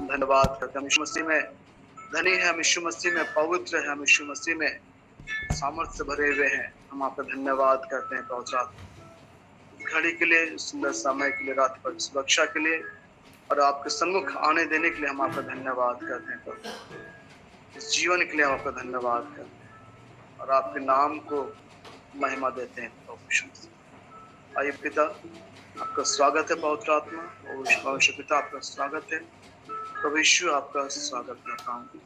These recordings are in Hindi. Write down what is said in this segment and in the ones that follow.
धन्यवाद करते हैं। हम यीशु मसीह में धनी है, हम यीशु मसीह में पवित्र है, हम यीशु मसीह में सामर्थ्य से भरे हुए हैं। हम आपका धन्यवाद करते हैं पवित्र आत्मा, इस घड़ी के लिए, इस सुंदर समय के लिए, रात भर सुरक्षा के लिए और आपके सम्मुख आने देने के लिए हम आपका धन्यवाद करते हैं प्रभु। इस जीवन के लिए हम आपका धन्यवाद करते हैं और आपके नाम को महिमा देते हैं प्रभु यीशु मसीह। आइए पिता, आपका स्वागत है पवित्र आत्मा और पवित्र पिता, आपका स्वागत है प्रभु यीशु, आपका स्वागत करता हूँ।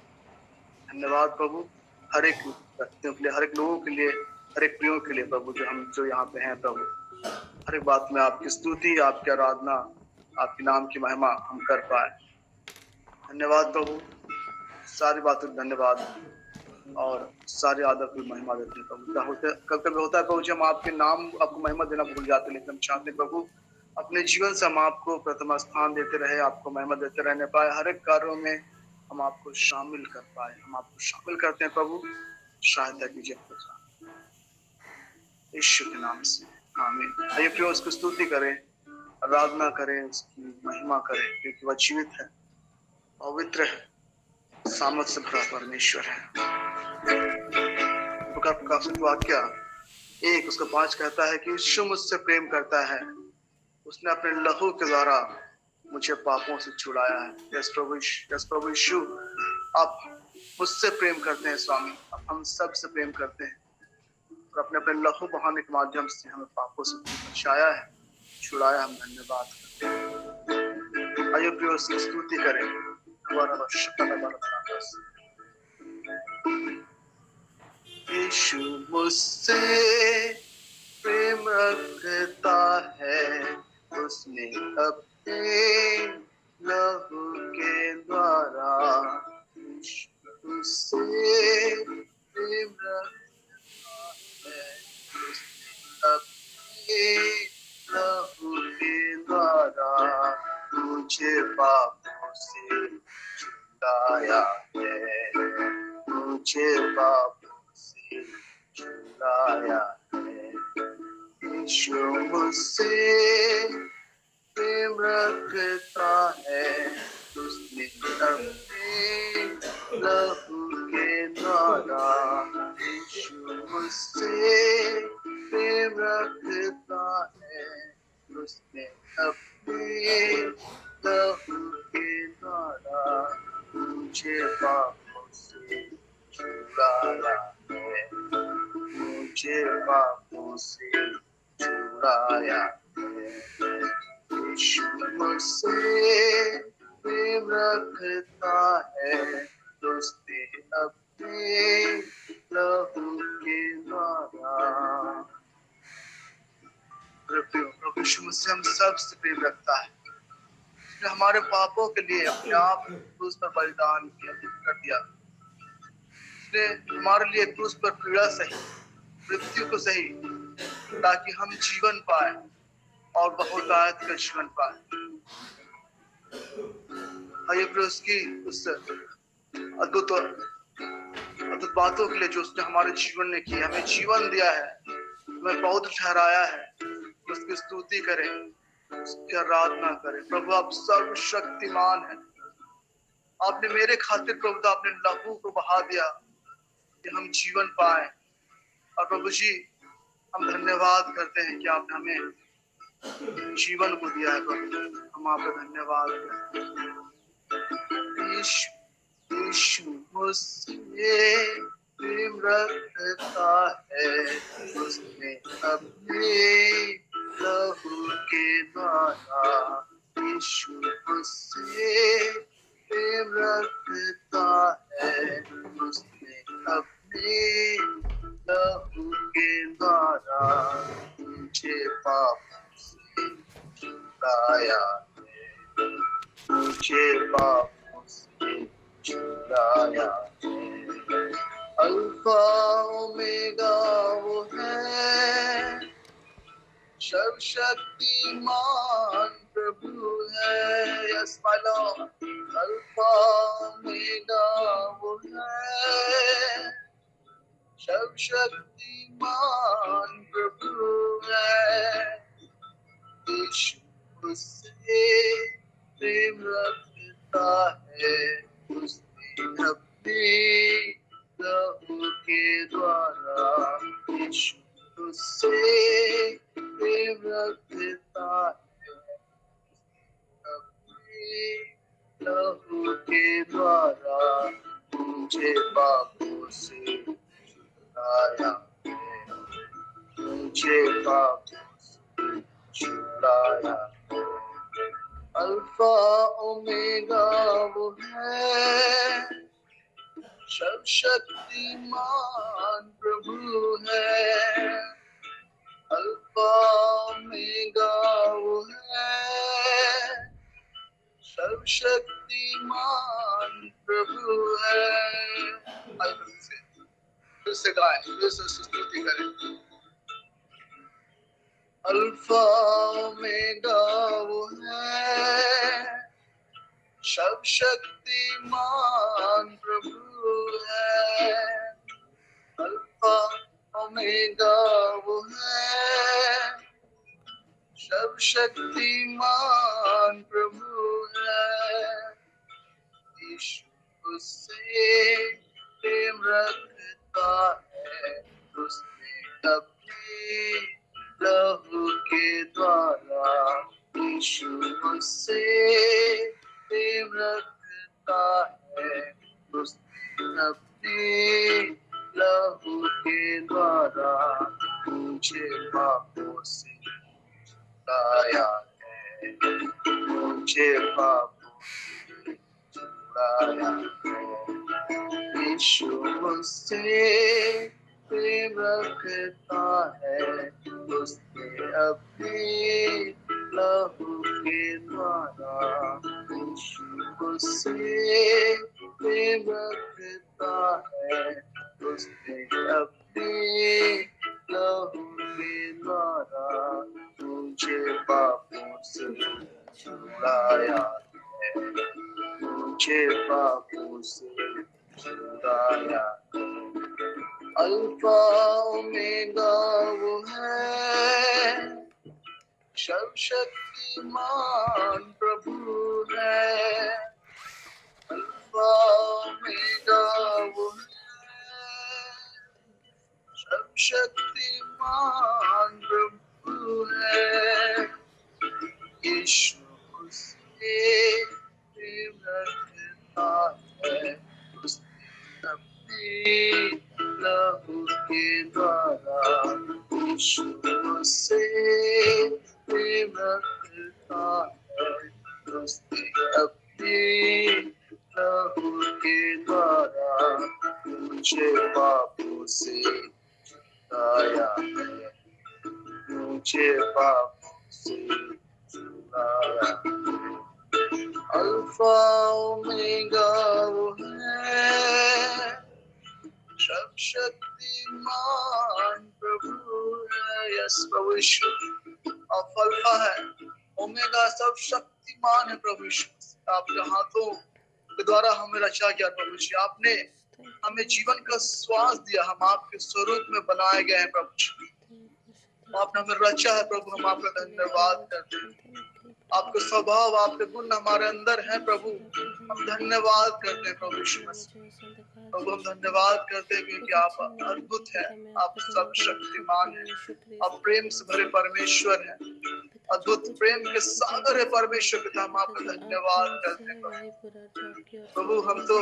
धन्यवाद प्रभु, हर एक व्यक्तियों के लिए, हर एक लोगों के लिए, हर एक प्रियो के लिए प्रभु, जो यहाँ पे हैं प्रभु। हर एक बात में आपकी स्तुति, आपकी आराधना, आपके नाम की महिमा हम कर पाए। धन्यवाद प्रभु, सारी बातों का धन्यवाद और सारी आदर को महिमा देते हैं प्रभु। कभी कभी होता है प्रभु जी, हम आपके नाम, आपको महिमा देना भूल जाते हैं, लेकिन हम चाहते हैं प्रभु अपने जीवन से हम आपको प्रथम स्थान देते रहे, आपको महिमा देते रहने पाए। हर एक कार्यों में हम आपको शामिल कर पाए, हम आपको शामिल करते हैं प्रभु। सहायता कीजिए यीशु के नाम से, आमीन। आइए प्रियो, उसकी स्तुति करें, आराधना करें, उसकी महिमा करें, क्योंकि वह जीवित है, पवित्र है, सामर्थ से भरा परमेश्वर है। प्रकाशित वाक्य 1 उसका 5 कहता है कि यीशु मुझसे प्रेम करता है, उसने अपने लहू के द्वारा मुझे पापों से छुड़ाया है। यस प्रभु यीशु, आप मुझसे प्रेम करते हैं स्वामी, आप हम सब से प्रेम करते हैं और अपने अपने लहू बहाने के माध्यम से हमें पापों से बचाया है, छुड़ाया। हम धन्यवाद करते हैं। आइए प्रियो, उसकी स्तुति करें। यीशु मुझसे प्रेम रखता है, उसने अपने लहू के द्वारा मुझसे प्रेम रखता है, उसने अपने लहू के द्वारा मुझे पापों से छुड़ाया है, मुझे पापों से छुड़ाया है। यीशु मुझसे प्रेम रखता है, उसने अपने लहू के द्वारा यीशु मुझसे प्रेम रखता है, उसने अपने लहू के द्वारा मुझे पापों से छुड़ाया है, मुझे पापों से छुड़ाया है। यीशु मुझसे प्रेम रखता है, उसने अपने लहू के द्वारा। प्रभु यीशु मुझसे हम सब से प्रेम रखता है, उसने हमारे पापों के लिए अपने आप क्रूस पर बलिदान कर दिया, उसने हमारे लिए क्रूस पर पीड़ा सही, मृत्यु को सही, ताकि हम जीवन पाए और बहुतायत का जीवन पाए। आइए फिर उसकी उस अद्भुत बातों के लिए जो उसने हमारे जीवन में की, हमें जीवन दिया है, हमें पवित्र ठहराया है, उसकी स्तुति करें, उसकी आराधना करें। प्रभु आप सर्वशक्तिमान हैं, आपने मेरे खातिर प्रभु आपने लहू को बहा दिया कि हम जीवन पाए। और प्रभु जी, हम धन्यवाद करते हैं कि आपने हमें जीवन को दिया है। प्रभु हम आपका धन्यवाद करते हैं। यीशु मुझसे प्रेम रखता है, उसने अपने लहू के द्वारा यीशु मुझसे प्रेम रखता है, उसने अपने लहू के द्वारा मुझे पापों से छुड़ाया है, मुझे पापों से छुड़ाया है। अल्फा ओमेगा वो है, सर्वशक्तिमान प्रभु है। Yes my Lord, alpha omega वो है, सर्वशक्तिमान प्रभु है। यीशु मुझसे प्रेम रखता है, उसने अपने लहू के द्वारा यीशु तुझसे प्रेम रखता है, अपने लहू के द्वारा मुझे पापों से छुड़ाया है, मुझे पापों से छुड़ाया है। अल्फा ओमेगा वो है, सर्वशक्तिमान प्रभु है। अल्फा ओमेगा वो है, सर्वशक्तिमान प्रभु है। फिर से गाएं, फिर से स्तुति करें। अल्फा ओमेगा वो है, सर्वशक्तिमान प्रभु है। अल्फा ओमेगा वो है, सर्वशक्तिमान प्रभु है। यीशु उससे प्रेम रखता है, उसने अपने लहू के द्वारा यीशु उससे प्रेम रखता है, उसने अपने लहू के द्वारा मुझे पापों से छुड़ाया है, मुझे पापों से छुड़ाया है। यीशु मुझसे प्रेम रखता है, उसने अपने लहू के द्वारा यीशु मुझसे प्रेम रखता है, उसने अपने लहू के द्वारा मुझे पापों से छुड़ाया है, मुझे पापों से छुड़ाया है। अल्फा ओमेगा वो है, सर्वशक्तिमान प्रभु है। अल्फा ओमेगा वो है, सर्वशक्तिमान प्रभु है। यीशु उससे प्रेम रखता है, उसने अपने लहू के द्वारा यीशु उससे प्रेम रखता है, उसने अपने लहू के द्वारा मुझे पापों से छुड़ाया है, मुझे पापों से छुड़ाया है। अल्फा ओमेगा वो है, सर्वशक्तिमान प्रभु है। यस प्रभु यीशु, आप अल्फा है, ओमेगा सर्वशक्तिमान है प्रभु यीशु। आपके हाथों के द्वारा हमें रचा गया प्रभु यीशु, आपने हमें जीवन का श्वास दिया, हम आपके स्वरूप में बनाए गए हैं प्रभु यीशु। आपने हमें रचा है प्रभु, हम आपका धन्यवाद करते हैं। आपका स्वभाव, आपके गुण हमारे अंदर हैं प्रभु, हम धन्यवाद करते हैं प्रभु यीशु मसीह। प्रभु हम धन्यवाद करते हैं क्योंकि आप अद्भुत हैं, आप सर्वशक्तिमान हैं, आप प्रेम से भरे परमेश्वर हैं, अद्भुत प्रेम के सागर है परमेश्वर पिता। हम आपका धन्यवाद करते हैं प्रभु। हम तो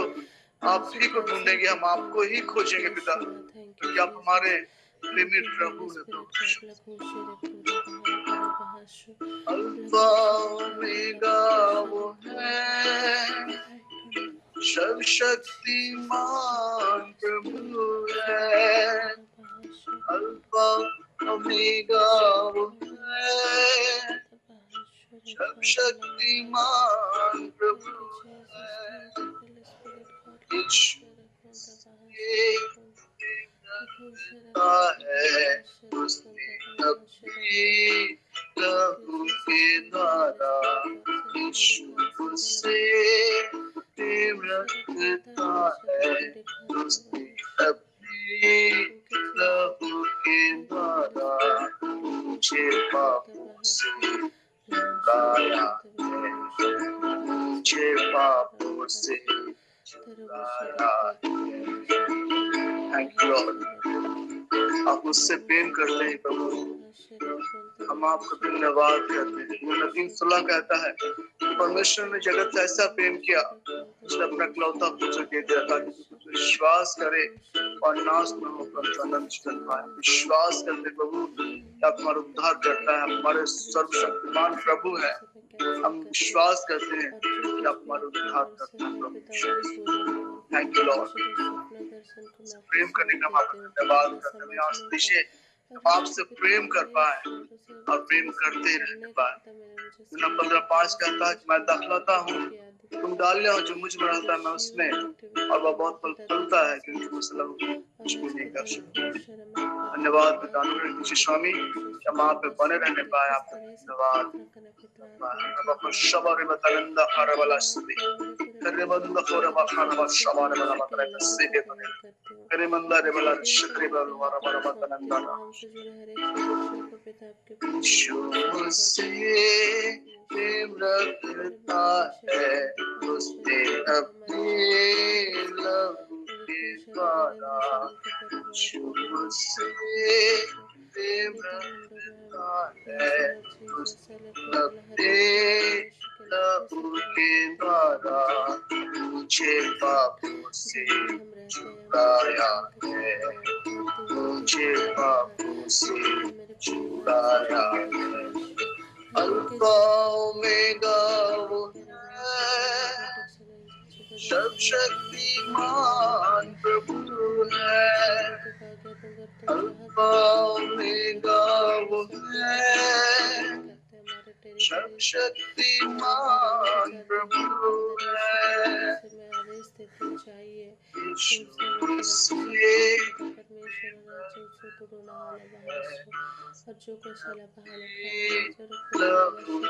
आप ही को ढूंढेंगे, हम आपको ही खोजेंगे पिता, क्योंकि आप हमारे प्रेमी प्रभु है प्रभु। अल्फा ओमेगा वो है, सर्वशक्तिमान प्रभु है। अल्फा ओमेगा वो है, सर्वशक्तिमान प्रभु है। यीशु है, उसने अपने लहू के द्वारा यीशु से प्रेम रखता है, उसने अपने लहू के द्वारा मुझे पापों से छुड़ाया है, मुझे पापों मुझसे छुड़ाया है। थैंक यू लॉर्ड, आप मुझसे प्रेम करते हैं प्रभु, हम आपको धन्यवाद करते हैं। यूहन्ना 3:16 कहता है कि परमेश्वर ने जगत से ऐसा प्रेम किया, उसने अपना इकलौता पुत्र दे दिया ताकि जो विश्वास करे और नाश न हो परंतु अनंत जीवन पाए। विश्वास करते प्रभु कि आप हमारा उद्धार करता है, हमारे सर्वशक्तिमान प्रभु है। हम विश्वास करते हैं कि आप हमारा उद्धार करते हैं प्रभु। थैंक यू लॉर्ड, प्रेम करने का हम आपका धन्यवाद करते हैं। आज दीजिए हम आपसे प्रेम कर पाए और प्रेम करते रहने पाए। यूहन्ना 15:5 कहता है कि मैं दाखलता हूँ, तुम डालियां हो, जो मुझ में रहता है मैं उसमें, और वह बहुत फल फलता है क्योंकि मुसलम कुछ भी नहीं कर सकते। धन्यवाद पिता, अनुग्रह कीजिए स्वामी कि हम आप पे बने रहने पाए। आपका धन्यवाद। बाबा शबारे बतानंदा खारवाला सुबे करे बंदा खोरबा खारवा शबारे वाला बतारे कस्से के बने करे मंदा रे वाला शक्रे वाला वाला बतानंदा जो से प्रेम रखता है उसने अपने लहू के द्वारा जो से प्रेम रखता है उसने अपने लहू के द्वारा मुझे पापों से छुड़ाया है, मुझे पापों से छुड़ाया है। अल्फा ओमेगा वो है, सर्वशक्तिमान प्रभु है। अल्फा ओमेगा वो है, सर्वशक्तिमान प्रभु है।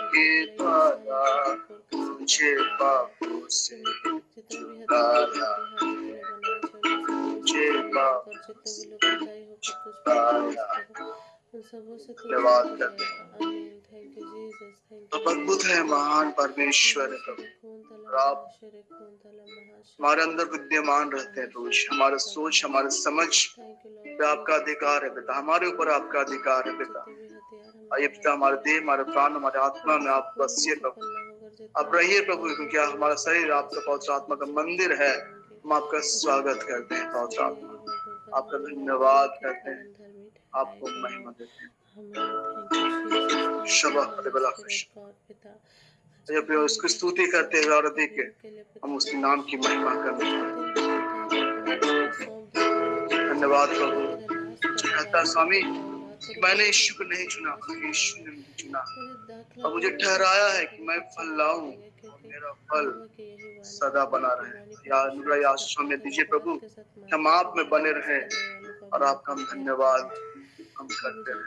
के द्वारा मुझे पापों से छुड़ाया है, मुझे पापों से छुड़ाया है। धन्यवाद करते हैं। आप अद्भुत है, महान परमेश्वर है प्रभु, और आप हमारे अंदर विद्यमान रहते हैं प्रभु। हमारे सोच, हमारे समझ पे आपका अधिकार है पिता, हमारे ऊपर आपका अधिकार है पिता। आइए पिता, हमारे देह, हमारे प्राण, हमारे आत्मा में आप बसिए प्रभु, आप रहिए प्रभु, क्योंकि हमारा शरीर आपका पवित्र आत्मा का मंदिर है। हम आपका स्वागत करते हैं पवित्र आत्मा, आपका धन्यवाद करते हैं, आपको महिमा देते हैं। शबह जब उसकी स्तुति करते हैं और देख के हम उसके नाम की महिमा करते हैं। धन्यवाद प्रभु। कहता स्वामी कि मैंने यीशु को नहीं चुना, यीशु ने मुझे चुना और मुझे ठहराया है कि मैं फल लाऊं और मेरा फल सदा बना रहे। या अनुग्रह आशीष हमें दीजिए प्रभु, हम आप में बने रहे और आपका हम धन्यवाद हम करते हैं।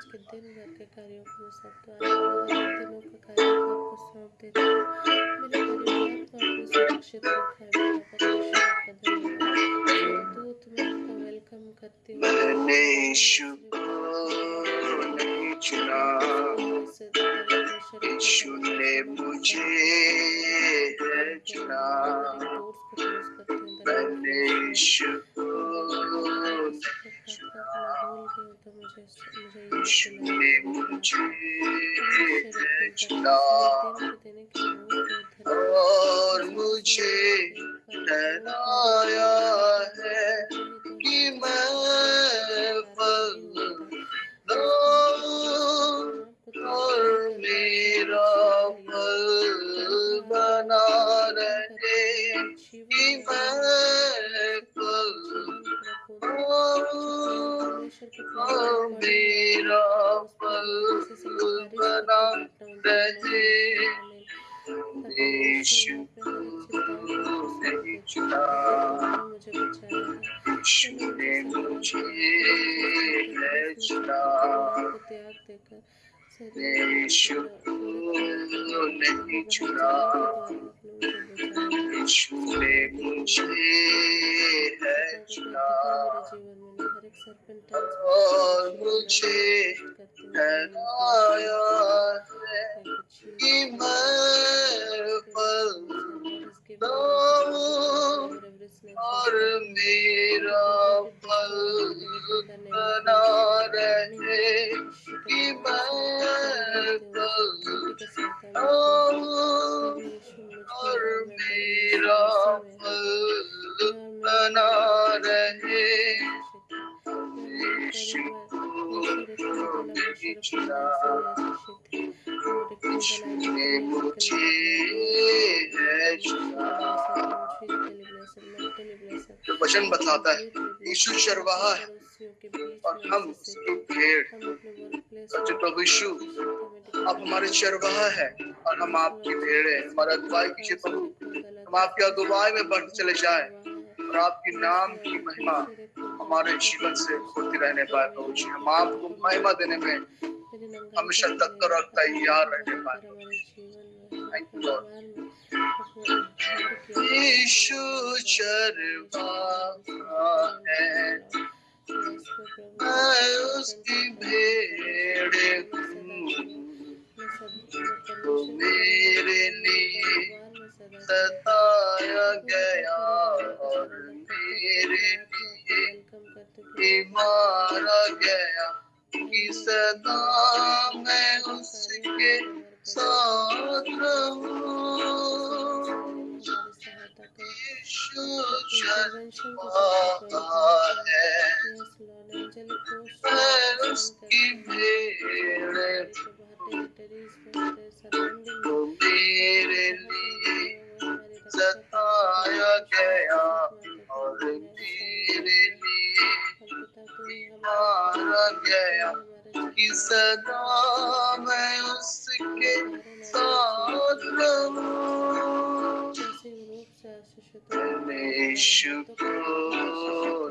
मैंने यीशु को नहीं चुना, यीशु ने मुझे चुना। मैंने यीशु को यीशु ने मुझे चुना और मुझे ठहराया है कि मैं फल दूं और मेरा फल बना रहे, कि मैं फल और मेरा फल बना रहे। यीशु ने चुना, यीशु ने मुझे चुना। यीशु नहीं चुना, यीशु ने मुझे चुना और मुझे ठहराया है कि मैं फल दूं और मेरा पल बना रहे कि मैं और मेरा पल बना रहे यीशु को नहीं छुड़ा यीशु ने मुझे है छुड़ा। जो वचन बताता है यीशु चरवाहा है और हम उसकी भेड़। सच्चे प्रभु यीशु आप हमारे चरवाहा है और हम आपकी भेड़ है। हमारा अगुवाई कीजिए प्रभु, हम आपके अगुवाई में बढ़ चले जाए और आपकी नाम की महिमा हमारे जीवन से होती रहने पाए प्रभु जी। हम आपको महिमा देने में हमेशा तत्पर और तैयार रहने पाए। यीशु चरवाहा है, मैं उसकी भेड़ हूँ, तो मेरे लिए सताया गया और मेरे लिए मारा गया कि सदा मैं उसके साथ रहूं। यीशु चरवाहा है, मैं उसकी भेड़ हूँ, तो मेरे लिए सताया गया और मेरे लिए मारा गया कि सदा मैं उसके साथ रहूं। मैंने यीशु को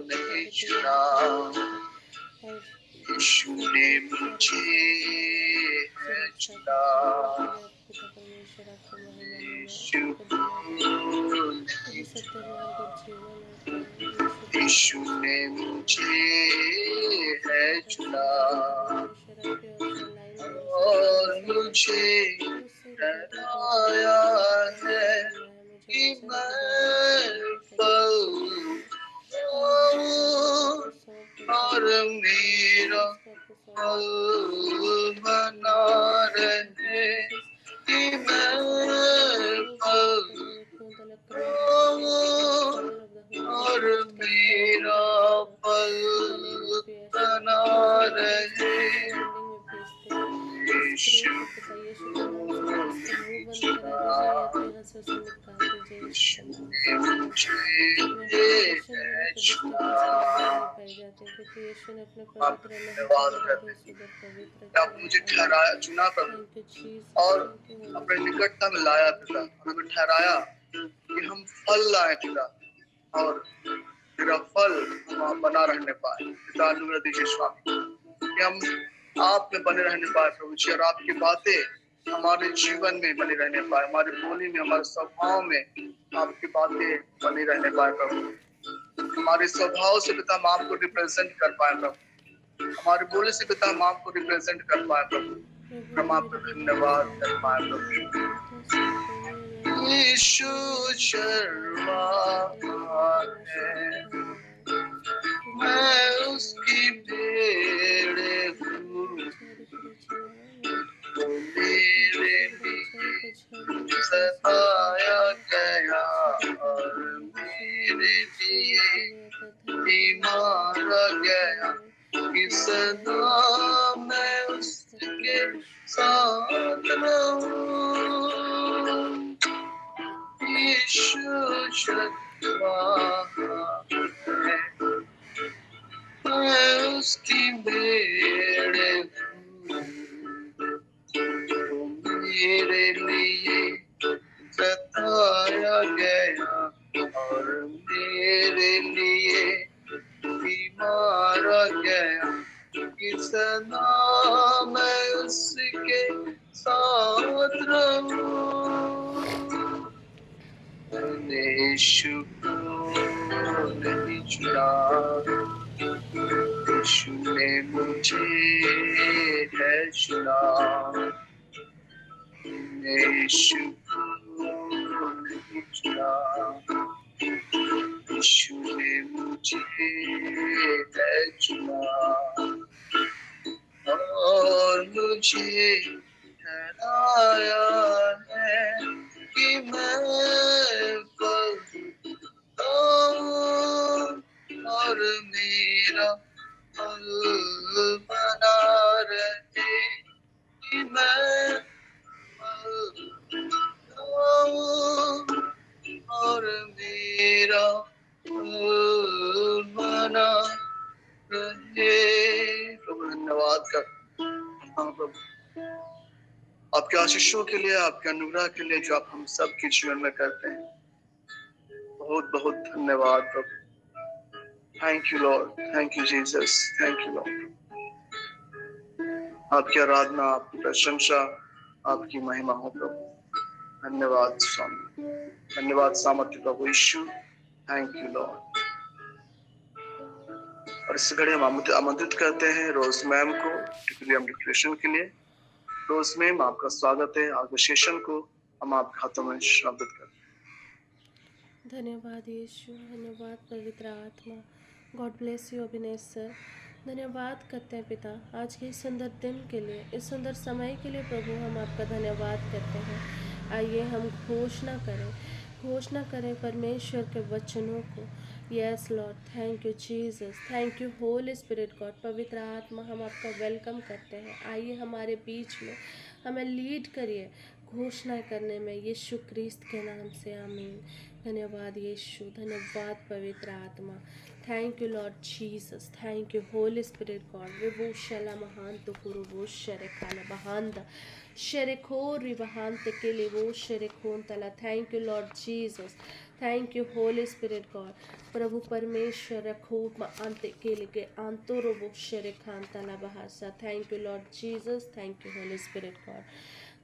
नहीं चुना, यीशु ने मुझे है चुना। यीशु को नहीं चुना, यीशु ने मुझे है चुना और मुझे डराया है कि मैं पाऊं और मेरा पल बना रहे कि मैं पाऊं और मेरा पल बना रहे। यीशु ने चुना, यीशु ने मुझे है चुना। आप धन्यवाद करते हैं, आप मुझे ठहराया, चुना प्रभु और अपने निकटता में लाया पिता, हमें ठहराया कि हम फल लाए पिता और तेरा फल हम बना रहने पाए। पिता अनुग्रह दीजिए स्वामी कि हम आप में बने रहने पाए प्रभु जी, और आपकी बातें हमारे जीवन में बनी रहने पाए, हमारी बोली में, हमारे स्वभाव में आपकी बातें बनी रहने पाए प्रभु। हमारे स्वभाव से पिता हम आपको रिप्रेजेंट कर पाए प्रभु, हमारे बोले से पिता हम आपको रिप्रेजेंट कर पाए प्रभु, हम आपका धन्यवाद कर पाए प्रभु। यीशु चरवाहा है, मैं उसकी भेड़ हूँ, तो मेरे लिए सताया गया और मेरे लिए मारा गया कि सदा मैं उसके साथ रहूं। यीशु चरवाहा है, मैं उसकी भेड़ हूँ, तो मेरे लिए सताया गया और मेरे लिए मारा गया कि सदा मैं उसके साथ रहूं। मैंने यीशु को नहीं चुना, यीशु ने मुझे है चुना। यीशु को नहीं चुना, है चुना और मुझे ठहराया है कि मैं पलूं और मेरा पल बना रहे कि मैं पलूं और मेरा पल बना रहे। प्रभु धन्यवाद करते हैं। हाँ प्रभु, आपके आशीषों के लिए, आपके अनुग्रह के लिए जो आप हम सब के जीवन में करते हैं, बहुत बहुत धन्यवाद प्रभु। Thank you Lord, thank you Jesus, thank you Lord. आपकी आराधना, आपकी प्रशंसा, आपकी महिमा हो प्रभु। धन्यवाद स्वामी, धन्यवाद सामर्थ्य प्रभु यीशु, थैंक यू लॉर्ड। और इस घड़ी हम आमंत्रित करते हैं रोज मैम को डिक्लेरेशन के लिए। रोज मैम, आपका स्वागत है। आज विशेषण को हम आपके हाथों में श्रापित करते हैं। धन्यवाद यीशु, धन्यवाद पवित्र आत्मा। God bless you Abhinesh sir. धन्यवाद करते हैं पिता आज के इस सुंदर दिन के लिए, इस सुंदर समय के लिए प्रभु हम आपका धन्यवाद करते हैं। आइए हम घोषणा करें परमेश्वर के वचनों को। Yes Lord, thank you Jesus, thank you Holy Spirit God. पवित्र आत्मा, हम आपका वेलकम करते हैं। आइए हमारे बीच में हमें लीड करिए घोषणा करने में, यीशु क्रिस्त के नाम से, आमीन। धन्यवाद यीशु, धन्यवाद पवित्र आत्मा। Thank you Lord Jesus, thank you Holy Spirit God. रिबो शला महान तो कुरुबो शरे काला बहांदा शरे खोर रिबहान ते के लिए वो शरे खोन तला। Thank you Lord Jesus, thank you Holy Spirit God. प्रभु परमेश्वर रखो अंते के लिए अंतो रोबो शरे खान तला बहासा। Thank you Lord Jesus, thank you Holy Spirit God.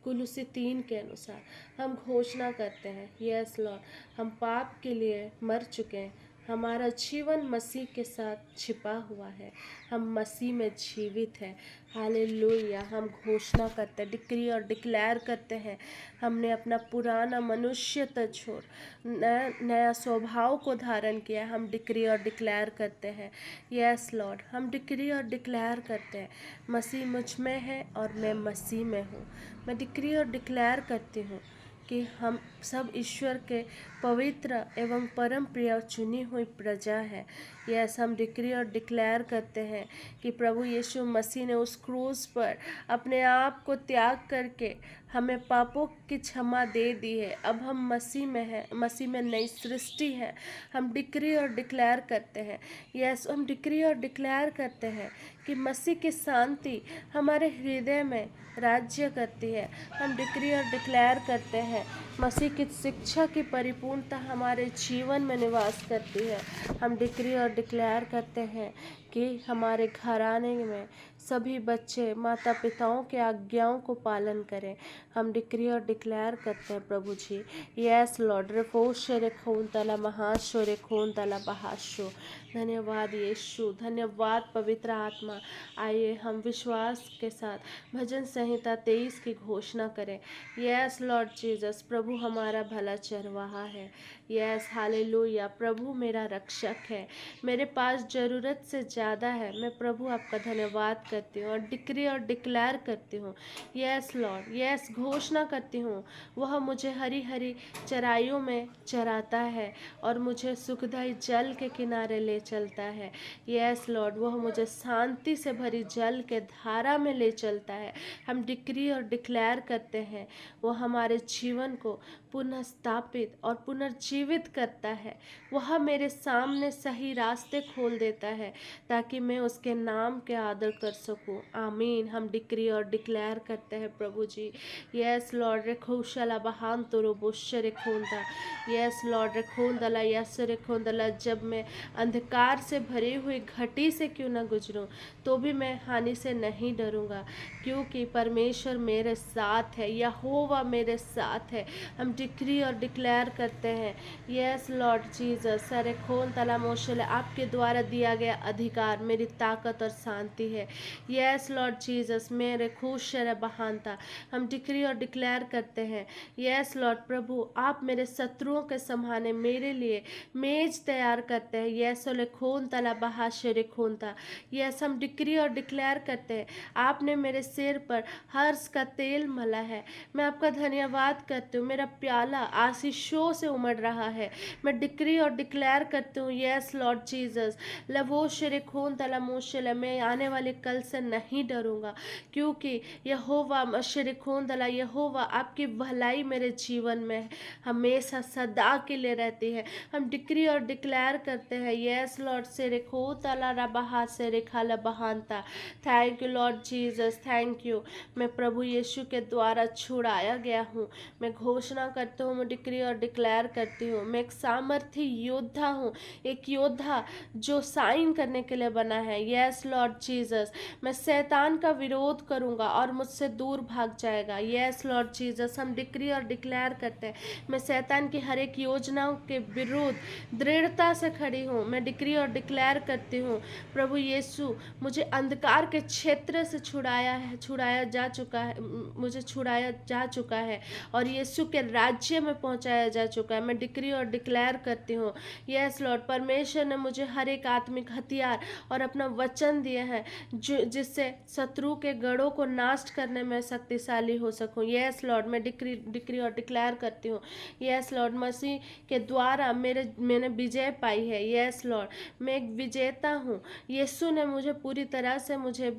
कुलुसी 3 के अनुसार हम घोषणा करते हैं, यस लॉर्ड, हम पाप के लिए मर चुके हैं, हमारा जीवन मसीह के साथ छिपा हुआ है, हम मसीह में जीवित हैं। हालेलुया। हम घोषणा करते हैं, डिक्री और डिक्लेयर करते हैं, हमने अपना पुराना मनुष्य छोड़ नया स्वभाव को धारण किया। हम डिक्री और डिक्लेयर करते हैं, यस लॉर्ड, हम डिक्री और डिक्लेयर करते हैं, मसीह मुझ में है और मैं मसीह में हूँ। मैं डिक्री और डिक्लेयर करती हूँ कि हम सब ईश्वर के पवित्र एवं परम प्रिय चुनी हुई प्रजा है। यस, हम डिक्री और डिक्लेयर करते हैं कि प्रभु यीशु मसीह ने उस क्रूस पर अपने आप को त्याग करके हमें पापों की क्षमा दे दी है। अब हम मसीह में हैं, मसीह में नई सृष्टि है। हम डिक्री और डिक्लेयर करते हैं, यस, हम डिक्री और डिक्लेयर करते हैं कि मसीह की शांति हमारे हृदय में राज्य करती है। हम डिक्री और डिक्लेयर करते हैं, मसीह की शिक्षा की परिपूर्णता हमारे जीवन में निवास करती है। हम डिक्री और डिक्लेयर करते हैं कि हमारे घराने में सभी बच्चे माता पिताओं के आज्ञाओं को पालन करें। हम डिक्री और डिक्लेयर करते हैं प्रभु जी, यस लॉर्ड। रेफोशरे खून तला महाशोरे खून तला बहाशो। धन्यवाद यीशु, धन्यवाद पवित्र आत्मा। आइए हम विश्वास के साथ भजन संहिता 23 की घोषणा करें। यस लॉर्ड जीसस, प्रभु हमारा भला चरवाहा है। यस हालेलुया, प्रभु मेरा रक्षक है, मेरे पास ज़रूरत से ज़्यादा है। मैं प्रभु आपका धन्यवाद करती हूँ और डिक्री और डिक्लेयर करती हूँ, यस लॉर्ड, यस, घोषणा करती हूँ, वह मुझे हरी हरी चराइयों में चराता है और मुझे सुखदायी जल के किनारे ले चलता है। यस लॉर्ड, वह मुझे शांति से भरी जल के धारा में ले चलता है। हम डिक्री और डिक्लेयर करते हैं, वह हमारे जीवन को पुनः स्थापित और पुनर्जीवित करता है। वह मेरे सामने सही रास्ते खोल देता है ताकि मैं उसके नाम के आदर कर सकूं। आमीन। हम डिक्री और डिक्लेयर करते हैं प्रभु जी, यस लॉर्ड। रेखोशला बहान तो रोबोश रेखोंदा, यस लॉर्ड। रेखोंदला यस रेखोंदला, जब मैं अंधकार से भरी हुई घटी से क्यों न गुजरूं तो भी मैं हानि से नहीं डरूंगा, क्योंकि परमेश्वर मेरे साथ है, यहोवा मेरे साथ है। हम डिक्री और डिक्लेयर करते हैं यस लॉर्ड जीसस सारे खोन तला मोशल आपके द्वारा दिया गया अधिकार मेरी ताकत और शांति है। यस लॉर्ड जीसस मेरे खुश शर बहानता हम डिक्री और डिक्लेयर करते हैं। यस लॉर्ड प्रभु आप मेरे शत्रुओं के समाने मेरे लिए मेज तैयार करते हैं। यस ओले खोन तला बहा शेरे खोनता। यस हम डिक्री और डिक्लेयर करते हैं आपने मेरे सिर पर हर्ष का तेल मला है। मैं आपका धन्यवाद करती हूँ, मेरा प्याला आशीषों से उमड़ रहा है। मैं डिक्री और डिक्लेयर करती हूँ यस लॉर्ड जीसस लवो शेरे खून तला मोशल मैं आने वाले कल से नहीं डरूंगा, क्योंकि यहोवा शेरे खून तला यहोवा आपकी भलाई मेरे जीवन में हमेशा सदा के लिए रहती है। हम डिक्री और डिक्लेयर करते हैं यस लॉर्ड शेरे खो तला रबहा से रेखा बहानता। Thank you Lord Jesus, thank you. मैं प्रभु यीशु के द्वारा छुड़ाया गया हूँ। मैं घोषणा करता हूँ, मैं डिक्री और डिक्लेयर करती हूँ मैं एक सामर्थी योद्धा हूँ, एक योद्धा जो साइन करने के लिए बना है। यस लॉर्ड जीसस मैं शैतान का विरोध करूँगा और मुझसे दूर भाग जाएगा। यस लॉर्ड जीसस हम डिक्री और डिक्लेयर करते हैं मैं शैतान की हर एक योजनाओं के विरुद्ध दृढ़ता से खड़ी हूँ। मैं डिक्री और डिक्लेयर करती हूँ प्रभु यीशु मुझे अंधकार के क्षेत्र से छुड़ाया जा चुका है, मुझे छुड़ाया जा चुका है और यीशु के राज्य में पहुंचाया जा चुका है। मैं डिक्री और डिक्लेयर करती हूँ यस लॉर्ड परमेश्वर ने मुझे हर एक आत्मिक हथियार और अपना वचन दिए हैं जो जिससे शत्रु के गढ़ों को नाश करने में शक्तिशाली हो सकूं। यस लॉर्ड मैं डिक्री और डिक्लेयर करती हूँ यस लॉर्ड मसीह के द्वारा मैंने विजय पाई है। यस लॉर्ड मैं एक विजेता हूँ। यीशु ने मुझे पूरी तरह से मुझे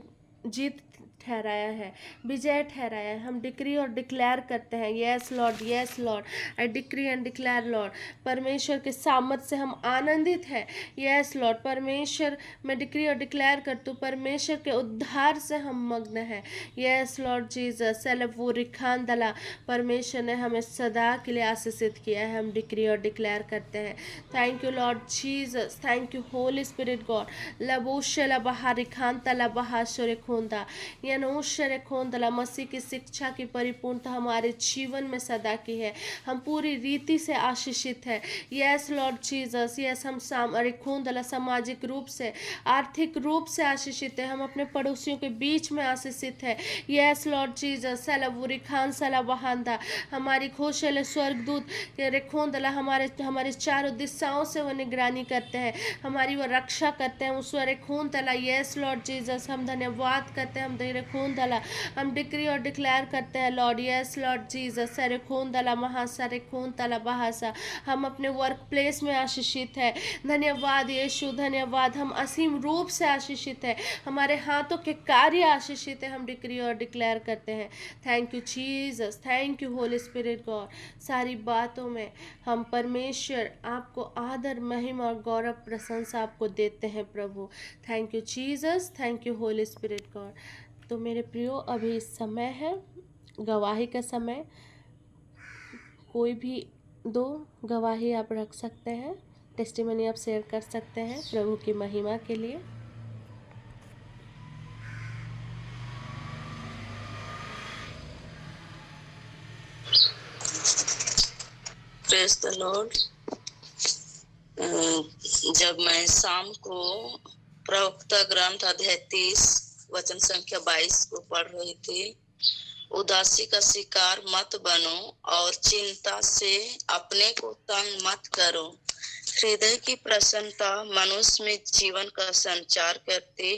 जीत ठहराया है, विजय ठहराया है। हम डिक्री और डिक्लेयर करते हैं yes Lord I decree and declare Lord परमेश्वर के सामर्थ से हम आनंदित हैं। यस लॉर्ड परमेश्वर मैं डिक्री और डिक्लेयर करती हूँ परमेश्वर के उद्धार से हम मग्न हैं। यस लॉर्ड जीसस वो रिखान दला परमेश्वर ने हमें सदा के लिए आशीषित किया है। हम डिक्री और डिक्लेयर करते हैं thank you Lord Jesus, thank you Holy Spirit God लबोशला बहा रिखान तला बहा शोरे खोंदा यनोशरे खोंदला मसीह की शिक्षा की परिपूर्णता हमारे जीवन में सदा की है। हम पूरी रीति से आशीषित है। यस लॉर्ड जीसस यस हम खोंदला सामाजिक रूप से आर्थिक रूप से आशीषित है। हम अपने पड़ोसियों के बीच में आशीषित है। यस लॉर्ड जीसस सलावुरी खान सला बहांदा हमारी खोशल स्वर्गदूत रेखोंदला हमारे चारों दिशाओं से वो निगरानी करते हैं, हमारी वो रक्षा करते हैं उस खून तला। यस लॉर्ड जीसस हम धन्यवाद करते हैं, हम तेरे खून दला हम डिक्री और डिक्लेयर करते हैं लॉर्ड। यस लॉर्ड जीसस सारे खून दला महा सारे खून तला बहासा हम अपने वर्क प्लेस में आशीषित है। धन्यवाद यीशु, धन्यवाद हम असीम रूप से आशीषित है, हमारे हाथों के कार्य आशीषित है। हम डिक्री और डिक्लेयर करते हैं thank you Jesus, thank you Holy Spirit God. सारी बातों में हम परमेश्वर आपको आदर महिमा और गौरव प्रशंसा आपको देते हैं प्रभु। Thank you Jesus, thank you Holy Spirit God. तो मेरे प्रियो अभी समय है गवाही का समय, कोई भी दो गवाही आप रख सकते हैं, टेस्टिमनी आप शेयर कर सकते हैं प्रभु की महिमा के लिए। Praise the Lord. जब मैं शाम को प्रवक्ता ग्रंथ अध्याय 30 वचन संख्या 22 को पढ़ रही थी, उदासी का शिकार मत बनो और चिंता से अपने को तंग मत करो। हृदय की प्रसन्नता मनुष्य में जीवन का संचार करती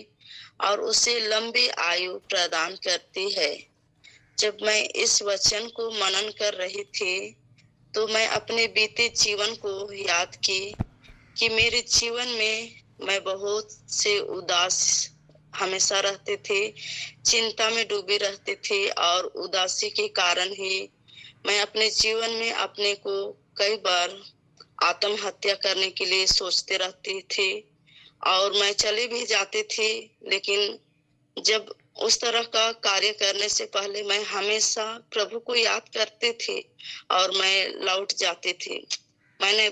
और उसे लंबी आयु प्रदान करती है। जब मैं इस वचन को मनन कर रही थी तो मैं अपने बीते जीवन को याद की कि मेरे जीवन में मैं बहुत से उदास हमेशा रहते थे, चिंता में डूबे रहते थे और उदासी के कारण ही मैं अपने जीवन में अपने को कई बार आत्महत्या करने के लिए सोचते रहती थी और मैं चले भी जाती थी। लेकिन जब उस तरह का कार्य करने से पहले मैं हमेशा प्रभु को याद करते थे और मैं लौट जाती थी। मैंने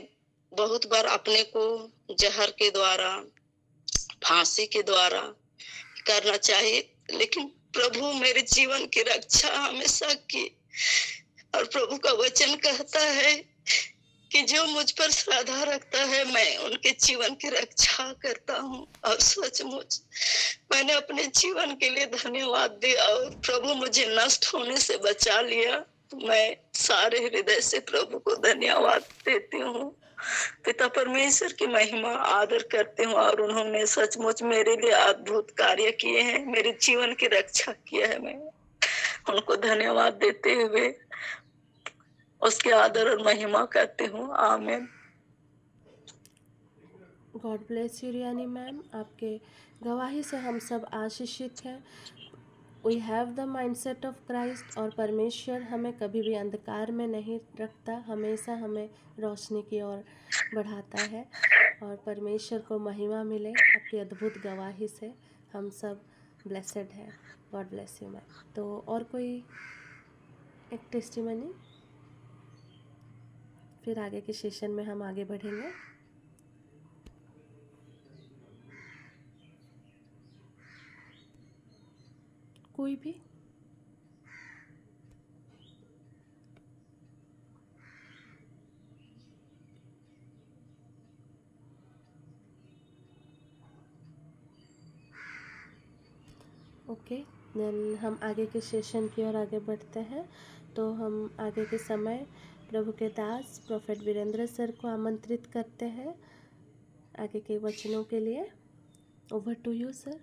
बहुत बार अपने को जहर के द्वारा, फांसी के द्वारा करना चाहिए, लेकिन प्रभु मेरे जीवन की रक्षा हमेशा की। और प्रभु का वचन कहता है कि जो मुझ पर श्रद्धा रखता है मैं उनके जीवन की रक्षा करता हूँ। और सचमुच मैंने अपने जीवन के लिए धन्यवाद दिया और प्रभु मुझे नष्ट होने से बचा लिया। तो मैं सारे हृदय से प्रभु को धन्यवाद देती हूँ। पिता परमेश्वर की महिमा आदर करती हूँ और उन्होंने सचमुच मेरे लिए अद्भुत कार्य किए हैं, मेरे जीवन की रक्षा किया है। मैं उनको धन्यवाद देते हुए उसके आदर और महिमा करती हूँ। आमीन। God bless you Riyani ma'am, आपके गवाही से हम सब आशीषित हैं। We have the mindset of Christ, और परमेश्वर हमें कभी भी अंधकार में नहीं रखता, हमेशा हमें रोशनी की ओर बढ़ाता है। और परमेश्वर को महिमा मिले आपकी अद्भुत गवाही से, हम सब ब्लेसेड हैं। God bless you ma'am. तो और कोई एक टेस्टिमनी, फिर आगे के सेशन में हम आगे बढ़ेंगे। कोई भी? ओके, देन हम आगे के सेशन की ओर आगे बढ़ते हैं। तो हम आगे के समय प्रभु के दास प्रोफेट वीरेंद्र सर को आमंत्रित करते हैं आगे के वचनों के लिए। Over to you sir.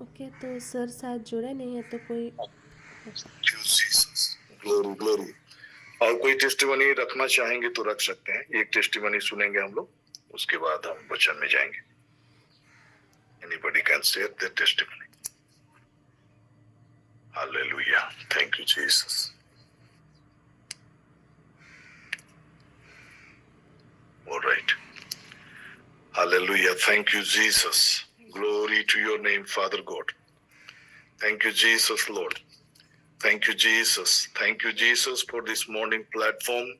Okay, तो सर शायद जुड़े नहीं है, तो कोई ग्लोरी ग्लोरी। और कोई टेस्टिमनी रखना चाहेंगे तो रख सकते हैं। एक टेस्टिमनी सुनेंगे हम लोग, उसके बाद हम वचन में जाएंगे। Anybody can share their testimony. Hallelujah. Thank you, Jesus. All right. Hallelujah. Thank you, Jesus. Glory to your name, Father God. Thank you, Jesus, Lord. Thank you, Jesus. Thank you, Jesus, for this morning platform,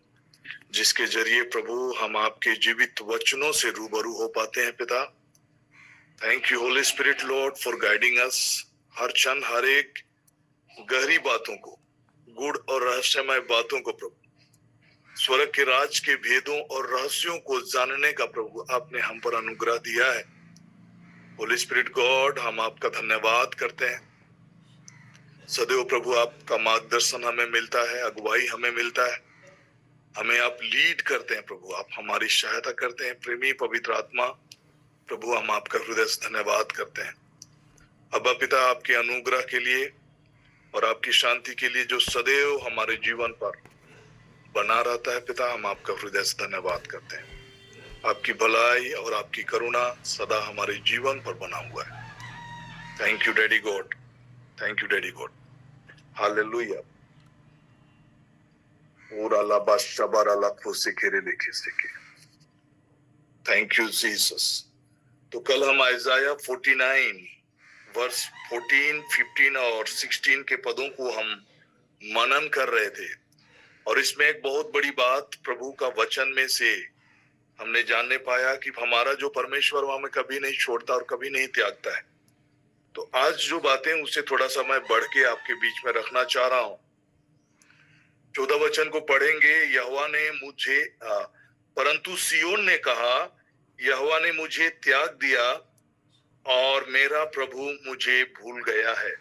जिसके जरिए प्रभु हम आपके जीवित वचनों से रूबरू हो पाते हैं पिता। Thank you, Holy Spirit, Lord, for guiding us. हर क्षण हर एक गहरी बातों को, गूढ़ और रहस्यमय बातों को प्रभु, स्वर्ग के राज के भेदों और रहस्यों को जानने का प्रभु आपने हम पर अनुग्रह दिया है। होली स्पिरिट गॉड, हम आपका धन्यवाद करते हैं। सदैव प्रभु आपका मार्गदर्शन हमें मिलता है, अगुवाई हमें मिलता है, हमें आप लीड करते हैं प्रभु, आप हमारी सहायता करते हैं। प्रेमी पवित्र आत्मा प्रभु, हम आपका हृदय से धन्यवाद करते हैं। अब्बा पिता, आपके अनुग्रह के लिए और आपकी शांति के लिए जो सदैव हमारे जीवन पर बना रहता है पिता, हम आपका हृदय से धन्यवाद करते हैं। आपकी भलाई और आपकी करुणा सदा हमारे जीवन पर बना हुआ है। Thank you daddy God, thank you daddy God. Hallelujah. Thank you Jesus. तो कल हम आइजाया 49 वर्स 14, 15 और 16 के पदों को हम मनन कर रहे थे, और इसमें एक बहुत बड़ी बात प्रभु का वचन में से हमने जानने पाया कि हमारा जो परमेश्वर वो हमें कभी नहीं छोड़ता और कभी नहीं त्यागता है। तो आज जो बातें उसे थोड़ा सा मैं बढ़ के आपके बीच में रखना चाह रहा हूं। 14 वचन को पढ़ेंगे। यहोवा ने मुझे परंतु सियोन ने कहा, यहोवा ने मुझे त्याग दिया और मेरा प्रभु मुझे भूल गया है।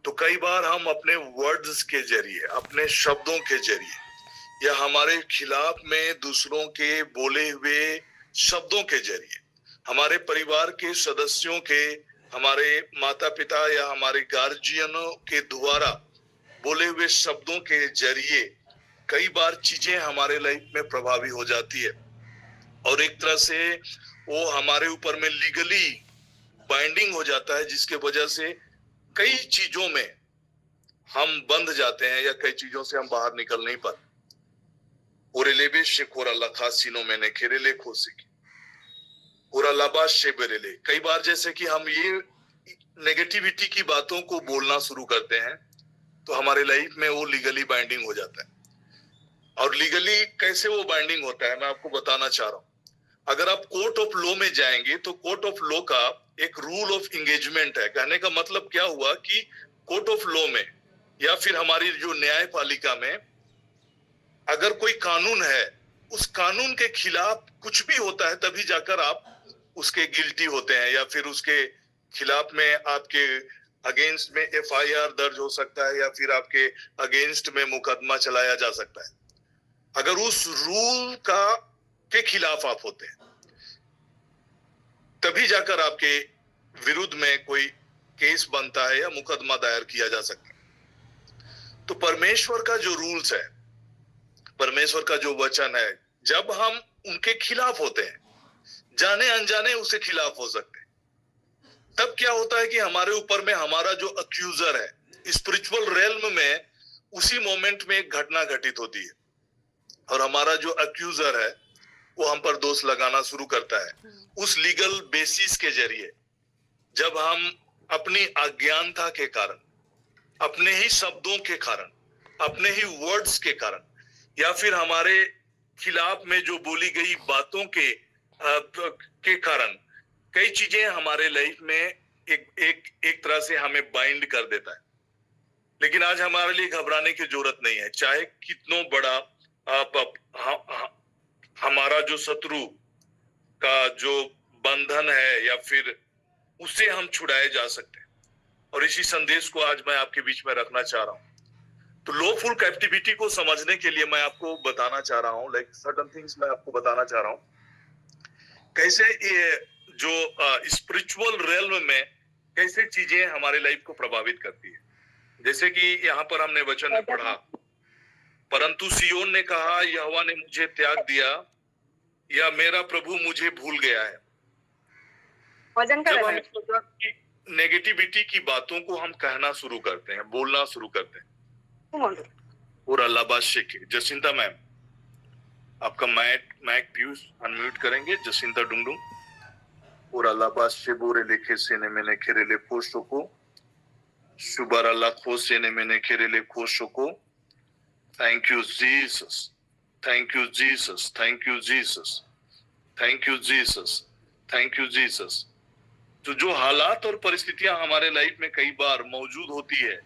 तो कई बार हम अपने वर्ड्स के जरिए, अपने शब्दों के जरिए, या हमारे खिलाफ में दूसरों के बोले हुए शब्दों के जरिए, हमारे परिवार के सदस्यों के, हमारे माता पिता या हमारे गार्जियनों के द्वारा बोले हुए शब्दों के जरिए कई बार चीजें हमारे लाइफ में प्रभावी हो जाती है, और एक तरह से वो हमारे ऊपर में लीगली बाइंडिंग हो जाता है, जिसके वजह से कई चीजों में हम बंध जाते हैं या कई चीजों से हम बाहर निकल नहीं पाते। पूरा लाबाश से बरेले। कई बार जैसे कि हम ये नेगेटिविटी की बातों को बोलना शुरू करते हैं तो हमारे लाइफ में वो लीगली बाइंडिंग हो जाता है। और लीगली कैसे वो बाइंडिंग होता है मैं आपको बताना चाह रहा हूं। अगर आप कोर्ट ऑफ लॉ में जाएंगे तो कोर्ट ऑफ लॉ का एक रूल ऑफ एंगेजमेंट है। कहने का मतलब क्या हुआ कि कोर्ट ऑफ लॉ में या फिर हमारी जो न्यायपालिका में अगर कोई कानून है, उस कानून के खिलाफ कुछ भी होता है तभी जाकर आप उसके गिल्टी होते हैं, या फिर उसके खिलाफ में आपके अगेंस्ट में एफआईआर दर्ज हो सकता है या फिर आपके अगेंस्ट में मुकदमा चलाया जा सकता है अगर उस रूल के खिलाफ आप होते हैं। तभी जाकर आपके विरुद्ध में कोई केस बनता है या मुकदमा दायर किया जा सकता है। तो परमेश्वर का जो रूल्स है, परमेश्वर का जो वचन है, जब हम उनके खिलाफ होते हैं, जाने अनजाने उसके खिलाफ हो सकते हैं, तब क्या होता है कि हमारे ऊपर में हमारा जो अक्यूजर है स्पिरिचुअल रेल्म में उसी मोमेंट में एक घटना घटित होती है और हमारा जो अक्यूजर है वो हम पर दोष लगाना शुरू करता है उस लीगल बेसिस के जरिए। जब हम अपनी अज्ञानता के कारण, अपने ही शब्दों के कारण, अपने ही वर्ड्स के कारण या फिर हमारे खिलाफ में जो बोली गई बातों के कारण कई चीजें हमारे लाइफ में एक तरह से हमें बाइंड कर देता है। लेकिन आज हमारे लिए घबराने की जरूरत नहीं है। चाहे कितना बड़ा हमारा जो शत्रु का जो बंधन है या फिर उससे हम छुड़ाए जा सकते हैं। और इसी संदेश को आज मैं आपके बीच में रखना चाह रहा हूं। तो लॉफुल कैप्टिविटी को समझने के लिए मैं आपको बताना चाह रहा हूं, लाइक सर्टेन थिंग्स मैं आपको बताना चाह रहा हूं कैसे ये जो स्पिरिचुअल रेल्म में कैसे चीजें हमारे लाइफ को प्रभावित करती है। जैसे कि यहाँ पर हमने वचन में पढ़ा, परंतु सियोन ने कहा यहोवा ने मुझे त्याग दिया या मेरा प्रभु मुझे भूल गया है। जब हम इस प्रकार की नेगेटिविटी की बातों को हम कहना शुरू करते हैं, बोलना शुरू करते हैं, और अल्लाह के जसिंता मैम आपका मैक प्यूज अनम्यूट करेंगे। जसिंता डुंगडुंग और अल्लाह से बोरे लेखे से ने मैंने खेरेले खोशो को सुबार अल्लाह खो से ने मैंने खेरेले खोशो को। Thank you Jesus, thank you Jesus, thank you Jesus, thank you Jesus, thank you Jesus. तो जो हालात और परिस्थितियां हमारे लाइफ में कई बार मौजूद होती है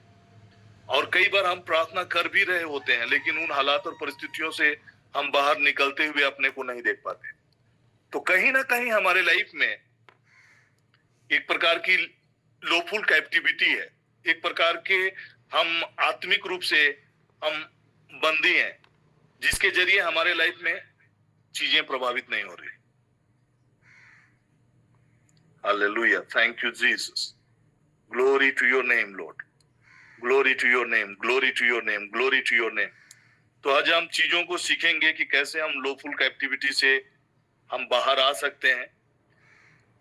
और कई बार हम प्रार्थना कर भी रहे होते हैं, लेकिन उन हालात और परिस्थितियों से हम बाहर निकलते हुए अपने को नहीं देख पाते। तो कहीं ना कहीं हमारे लाइफ में एक प्रकार की लॉफुल कैप्टिविटी है, एक प्रकार के हम आत्मिक रूप से हम बंदी हैं जिसके जरिए हमारे लाइफ में चीजें प्रभावित नहीं हो रही। Hallelujah, thank you Jesus, glory to your name lord, glory to your name, glory to your name, glory to your name. तो आज हम चीजों को सीखेंगे कि कैसे हम लॉफुल कैप्टिविटी से हम बाहर आ सकते हैं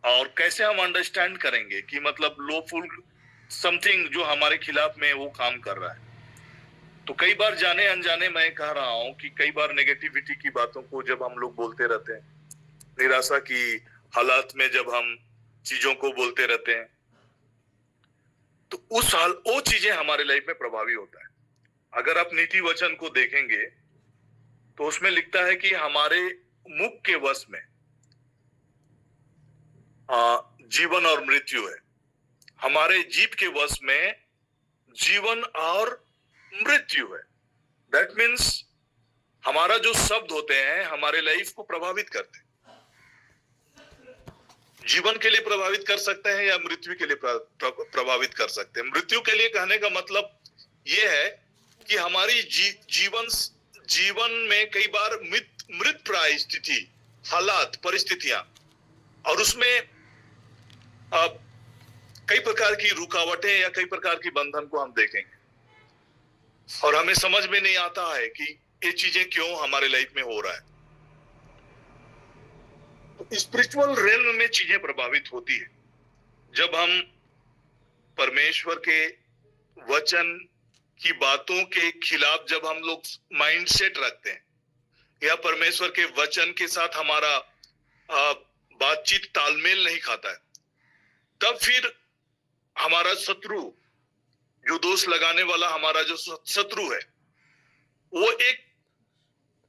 और कैसे हम अंडरस्टैंड करेंगे कि मतलब लॉफुल समथिंग जो हमारे खिलाफ में वो काम कर रहा है। तो कई बार जाने अनजाने मैं कह रहा हूं कि कई बार नेगेटिविटी की बातों को जब हम लोग बोलते रहते हैं, निराशा की हालात में जब हम चीजों को बोलते रहते हैं, तो वो चीजें हमारे लाइफ में प्रभावी होता है। अगर आप नीति वचन को देखेंगे तो उसमें लिखता है कि हमारे मुख के वश में जीवन और मृत्यु है, हमारे जीभ के वश में जीवन और मृत्यु है। दैट मीन्स हमारा जो शब्द होते हैं हमारे लाइफ को प्रभावित करते हैं, जीवन के लिए प्रभावित कर सकते हैं या मृत्यु के लिए प्रभावित कर सकते हैं। मृत्यु के लिए कहने का मतलब यह है कि हमारी जीवन में कई बार मृत प्राय स्थिति, हालात, परिस्थितियां, और उसमें कई प्रकार की रुकावटें या कई प्रकार की बंधन को हम देखेंगे और हमें समझ में नहीं आता है कि ये चीजें क्यों हमारे लाइफ में हो रहा है। तो स्पिरिचुअल रेल्म में चीजें प्रभावित होती है जब हम परमेश्वर के वचन की बातों के खिलाफ जब हम लोग माइंडसेट रखते हैं या परमेश्वर के वचन के साथ हमारा बातचीत तालमेल नहीं खाता है, तब फिर हमारा शत्रु, जो दोष लगाने वाला हमारा जो शत्रु है, वो एक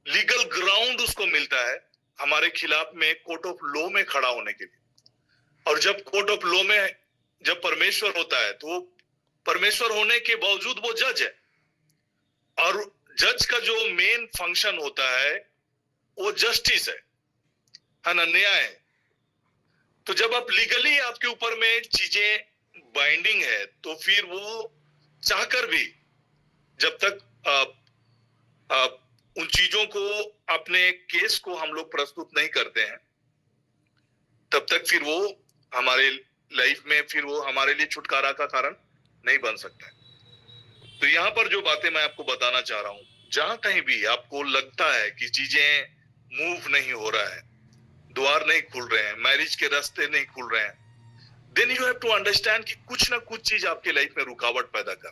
लीगल ग्राउंड उसको मिलता है हमारे खिलाफ में कोर्ट ऑफ लॉ में खड़ा होने के लिए। और जब कोर्ट ऑफ लॉ में जब परमेश्वर होता है, तो परमेश्वर होने के बावजूद वो जज है, और जज का जो मेन फंक्शन होता है वो जस्टिस है ना, न्याय है। तो जब आप लीगली आपके ऊपर में चीजें बाइंडिंग है, तो फिर वो चाहकर भी जब तक उन चीजों को, अपने केस को हम लोग प्रस्तुत नहीं करते हैं, तब तक फिर वो हमारे लाइफ में, फिर वो हमारे लिए छुटकारा का कारण नहीं बन सकता है। तो यहाँ पर जो बातें मैं आपको बताना चाह रहा हूं, जहां कहीं भी आपको लगता है कि चीजें मूव नहीं हो रहा है, द्वार नहीं खुल रहे हैं, मैरिज के रास्ते नहीं खुल रहे हैं, then you have to understand कि कुछ ना कुछ चीज आपके लाइफ में रुकावट पैदा कर।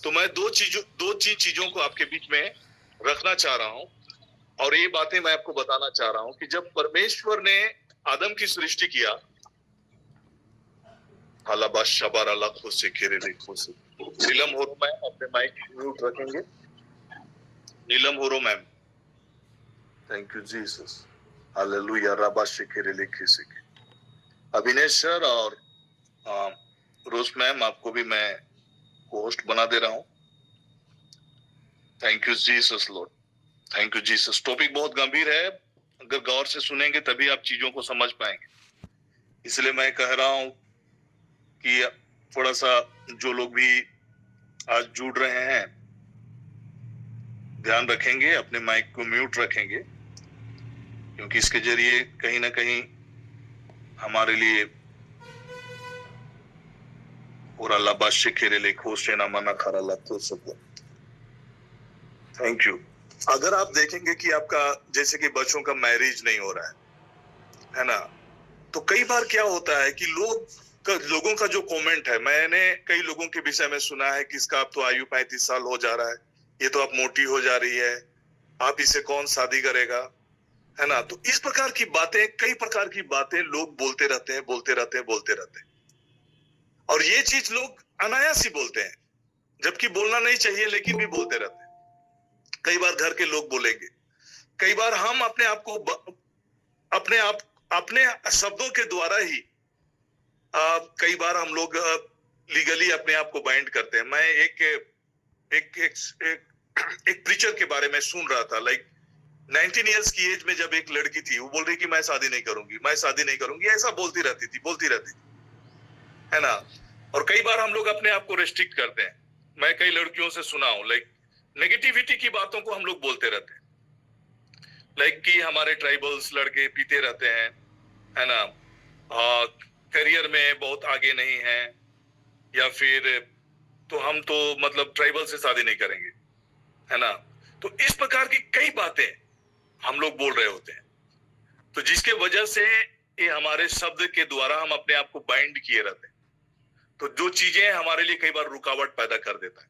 तो मैं दो चीजों को आपके बीच में रखना चाह रहा हूं, और ये बातें मैं आपको बताना चाह रहा हूं कि जब परमेश्वर ने आदम की सृष्टि किया, नीलम होरो मैम अपने माइक म्यूट रखेंगे। Neelam Horo ma'am, thank you Jesus, hallelujah. रबा शिकेरे लिखे सिके। अभिनेश सर और रोज मैम, आपको भी मैं होस्ट बना दे रहा हूं। Thank you Jesus Lord, thank you Jesus. Topic बहुत गंभीर है, अगर गौर से सुनेंगे तभी आप चीजों को समझ पाएंगे। इसलिए मैं कह रहा हूं कि थोड़ा सा जो लोग भी आज जुड़ रहे हैं, ध्यान रखेंगे, अपने माइक को म्यूट रखेंगे, क्योंकि इसके जरिए कहीं ना कहीं हमारे लिए थैंक यू। अगर आप देखेंगे कि आपका, जैसे कि बच्चों का मैरिज नहीं हो रहा है ना, तो कई बार क्या होता है कि लोगों का जो कमेंट है, मैंने कई लोगों के विषय में सुना है कि इसका अब तो आयु 35 साल हो जा रहा है, ये तो अब मोटी हो जा रही है, आप इसे कौन शादी करेगा, है ना। तो इस प्रकार की बातें, कई प्रकार की बातें लोग बोलते रहते हैं, और ये चीज लोग अनायास ही बोलते हैं, जबकि बोलना नहीं चाहिए, लेकिन भी बोलते रहते हैं। कई बार घर के लोग बोलेंगे, कई बार हम अपने आप को अपने शब्दों के द्वारा ही कई बार हम लोग लीगली अपने आप को बाइंड करते हैं। मैं एक प्रीचर के बारे में सुन रहा था, लाइक 19 इयर्स की एज में जब एक लड़की थी, वो बोल रही कि मैं शादी नहीं करूंगी, ऐसा बोलती रहती थी, है ना। और कई बार हम लोग अपने आप को रेस्ट्रिक्ट करते हैं। मैं कई लड़कियों से सुना हूं, लाइक नेगेटिविटी की बातों को हम लोग बोलते रहते हैं, लाइक कि हमारे ट्राइबल्स लड़के पीते रहते हैं, है ना, करियर में बहुत आगे नहीं है, या फिर तो हम तो मतलब ट्राइबल से शादी नहीं करेंगे, है ना। तो इस प्रकार की कई बातें हम लोग बोल रहे होते हैं, तो जिसके वजह से ये हमारे शब्द के द्वारा हम अपने आप को बाइंड किए रहते हैं, तो जो चीजें हमारे लिए कई बार रुकावट पैदा कर देता है।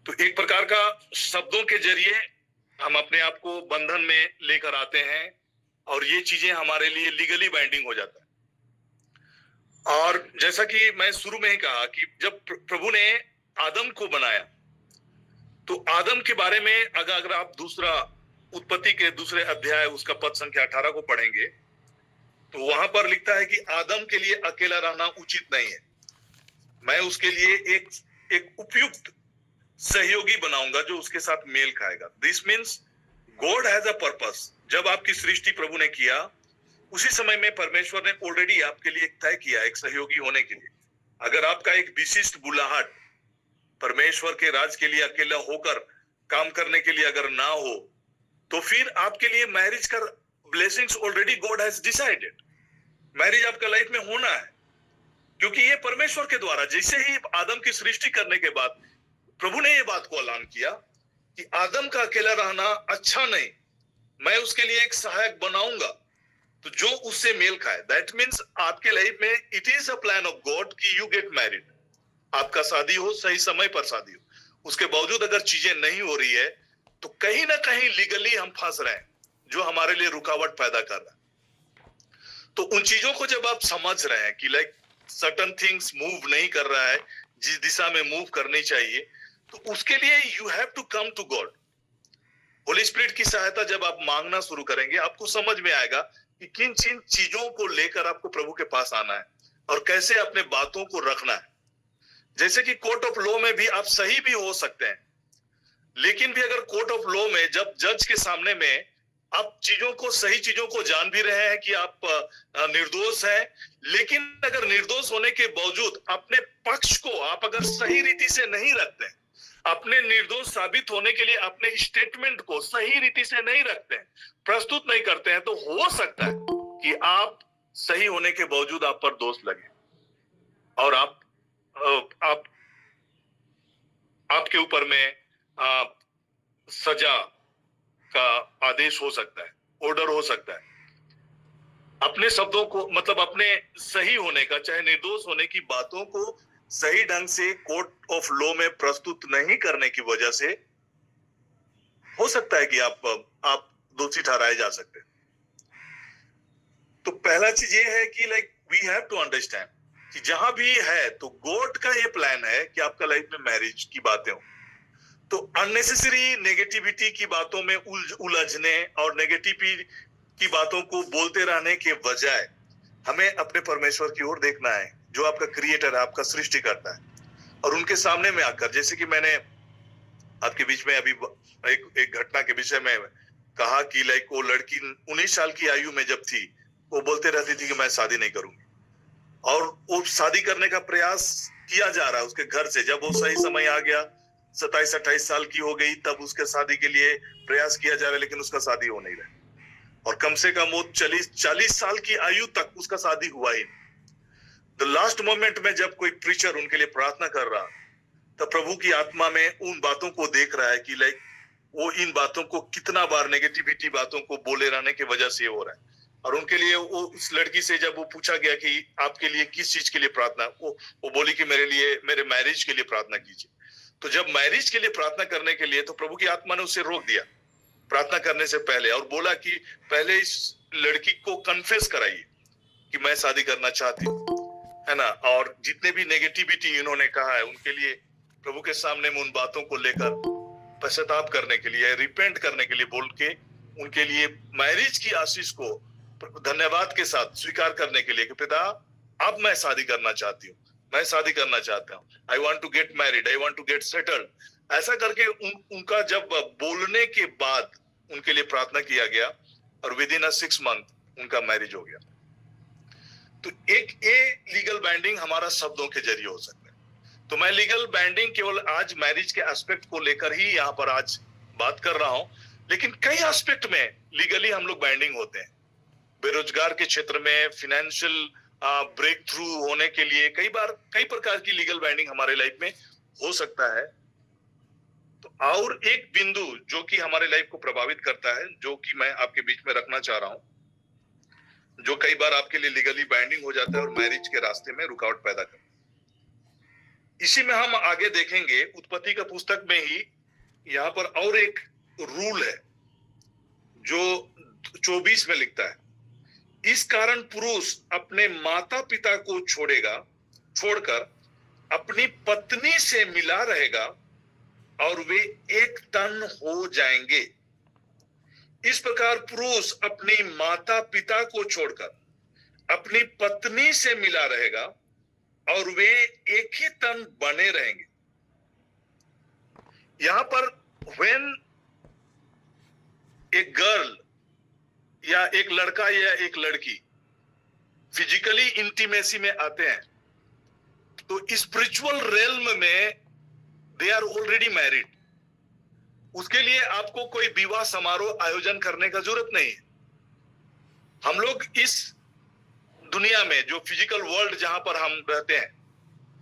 तो एक प्रकार का शब्दों के जरिए हम अपने आप को बंधन में लेकर आते हैं, और ये चीजें हमारे लिए लीगली बाइंडिंग हो जाता है। और जैसा कि मैं शुरू में ही कहा कि जब प्रभु ने आदम को बनाया, तो आदम के बारे में अगर आप दूसरा उत्पत्ति के दूसरे अध्याय उसका पद संख्या 18 को पढ़ेंगे, तो वहां पर लिखता है कि आदम के लिए अकेला रहना उचित नहीं है, मैं उसके लिए एक उपयुक्त सहयोगी बनाऊंगा जो उसके साथ मेल खाएगा। This means God has a purpose. जब आपकी सृष्टि प्रभु ने किया, उसी समय में परमेश्वर ने ऑलरेडी आपके लिए तय किया एक सहयोगी होने के लिए। अगर आपका एक विशिष्ट बुलाहट परमेश्वर के राज के लिए अकेला होकर काम करने के लिए अगर ना हो, तो फिर आपके लिए मैरिज का blessings already God has decided. Marriage आपका लाइफ में होना है, क्योंकि ये परमेश्वर के द्वारा, जैसे ही आदम की सृष्टि करने के बाद प्रभु ने ये बात को ऐलान किया कि आदम का अकेला रहना अच्छा नहीं, मैं उसके लिए एक सहायक बनाऊंगा तो जो उससे मेल खाए। दैट मीन्स आपके लाइफ में it is a plan of God कि यू गेट मैरिड, आपका शादी हो, सही समय पर शादी हो। उसके बावजूद अगर चीजें नहीं हो रही है, तो कहीं ना कहीं लीगली हम फंस रहे हैं, जो हमारे लिए रुकावट पैदा कर रहा है। तो उन चीजों को जब आप समझ रहे हैं कि लाइक सर्टन थिंग्स मूव नहीं कर रहा है जिस दिशा में मूव करनी चाहिए, तो उसके लिए you have to come to God. Holy spirit की सहायता जब आप मांगना शुरू करेंगे, आपको समझ में आएगा कि किन किन चीजों को लेकर आपको प्रभु के पास आना है और कैसे अपने बातों को रखना है। जैसे कि कोर्ट ऑफ लॉ में भी आप सही भी हो सकते हैं, लेकिन भी अगर कोर्ट ऑफ लॉ में जब जज के सामने में आप चीजों को, सही चीजों को जान भी रहे हैं कि आप निर्दोष हैं, लेकिन अगर निर्दोष होने के बावजूद अपने पक्ष को आप अगर सही रीति से नहीं रखते हैं, अपने निर्दोष साबित होने के लिए अपने स्टेटमेंट को सही रीति से नहीं रखते हैं, प्रस्तुत नहीं करते हैं, तो हो सकता है कि आप सही होने के बावजूद आप पर दोष लगे और आपके ऊपर में सजा का आदेश हो सकता है, ऑर्डर हो सकता है। अपने शब्दों को, मतलब अपने सही होने का, चाहे निर्दोष होने की बातों को सही ढंग से कोर्ट ऑफ लॉ में प्रस्तुत नहीं करने की वजह से हो सकता है कि आप दोषी ठहराए जा सकते हैं। तो पहला चीज ये है कि like we have to understand कि जहां भी है तो गॉड का ये प्लान है कि आपका लाइफ में मैरिज की बातें हो। तो अननेसेसरी नेगेटिविटी की बातों में उलझने और नेगेटिविटी की बातों को बोलते रहने के बजाय हमें अपने परमेश्वर की ओर देखना है, जो आपका क्रिएटर है, आपका सृष्टिकर्ता है, और उनके सामने में आकर, जैसे कि मैंने आपके बीच में अभी एक घटना के विषय में कहा कि लाइक वो लड़की 19 साल की आयु में जब थी, वो बोलते रहती थी कि मैं शादी नहीं करूंगी, और वो शादी करने का प्रयास किया जा रहा है उसके घर से। जब वो सही समय आ गया, 27-28 साल की हो गई, तब उसके शादी के लिए प्रयास किया जा रहा है, लेकिन उसका शादी हो नहीं रहा, और कम से कम वो 40 साल की आयु तक उसका शादी हुआ ही। द लास्ट मोमेंट में जब कोई प्रीचर उनके लिए प्रार्थना कर रहा, तब प्रभु की आत्मा में उन बातों को देख रहा है कि लाइक वो इन बातों को कितना बार नेगेटिविटी बातों को बोले रहने की वजह से हो रहा है। और उनके लिए वो, उस लड़की से जब वो पूछा गया कि आपके लिए किस चीज के लिए प्रार्थना, वो बोली कि मेरे लिए, मेरे मैरिज के लिए प्रार्थना कीजिए। तो जब मैरिज के लिए प्रार्थना करने के लिए, तो प्रभु की आत्मा ने उसे रोक दिया प्रार्थना करने से पहले, और बोला कि पहले इस लड़की को कन्फेस कराइए कि मैं शादी करना चाहती हूँ, है ना। और जितने भी नेगेटिविटी इन्होंने कहा है, उनके लिए प्रभु के सामने में उन बातों को लेकर पश्चाताप करने के लिए, रिपेंट करने के लिए बोल के, उनके लिए मैरिज की आशीष को धन्यवाद के साथ स्वीकार करने के लिए कि पिता, अब मैं शादी करना चाहती हूँ, मैं शादी करना चाहता हूँ, I want to get married, I want to get settled. ऐसा करके उनका जब बोलने के बाद उनके लिए प्रार्थना किया गया, और विद इन 6 मंथ उनका मैरिज हो गया। तो एक लीगल बाइंडिंग हमारा शब्दों के जरिए हो सकता है। तो मैं लीगल बाइंडिंग केवल आज मैरिज के एस्पेक्ट को लेकर ही यहाँ पर आज बात कर रहा हूँ, लेकिन कई एस्पेक्ट में लीगली हम लोग बाइंडिंग होते हैं। बेरोजगार के क्षेत्र में फिनेंशियल ब्रेक थ्रू होने के लिए कई प्रकार की लीगल बाइंडिंग हमारे लाइफ में हो सकता है। तो और एक बिंदु जो कि हमारे लाइफ को प्रभावित करता है, जो कि मैं आपके बीच में रखना चाह रहा हूं, जो कई बार आपके लिए लीगली बाइंडिंग हो जाता है और मैरिज के रास्ते में रुकावट पैदा करता है। इसी में हम आगे देखेंगे, उत्पत्ति का पुस्तक में ही यहाँ पर और एक रूल है जो 24 में लिखता है, इस कारण पुरुष अपने माता पिता को छोड़कर अपनी पत्नी से मिला रहेगा और वे एक तन हो जाएंगे। इस प्रकार पुरुष अपनी माता पिता को छोड़कर अपनी पत्नी से मिला रहेगा और वे एक ही तन बने रहेंगे। यहां पर व्हेन एक गर्ल या एक लड़का या एक लड़की फिजिकली इंटीमेसी में आते हैं, तो स्पिरिचुअल रेल्म में दे आर ऑलरेडी मैरिड। उसके लिए आपको कोई विवाह समारोह आयोजन करने का जरूरत नहीं है। हम लोग इस दुनिया में, जो फिजिकल वर्ल्ड जहां पर हम रहते हैं,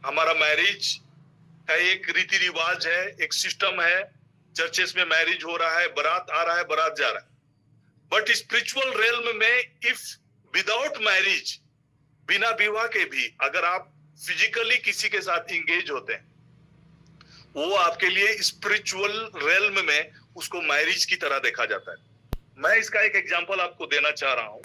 हमारा मैरिज का एक रीति रिवाज है, एक सिस्टम है। चर्चेस में मैरिज हो रहा है, बारात आ रहा है, बारात जा रहा है। बट स्पिरिचुअल रेल्म में इफ विदाउट मैरिज, बिना विवाह के भी अगर आप फिजिकली किसी के साथ इंगेज होते हैं, वो आपके लिए स्पिरिचुअल रेल्म में उसको मैरिज की तरह देखा जाता है। मैं इसका एक एग्जांपल आपको देना चाह रहा हूं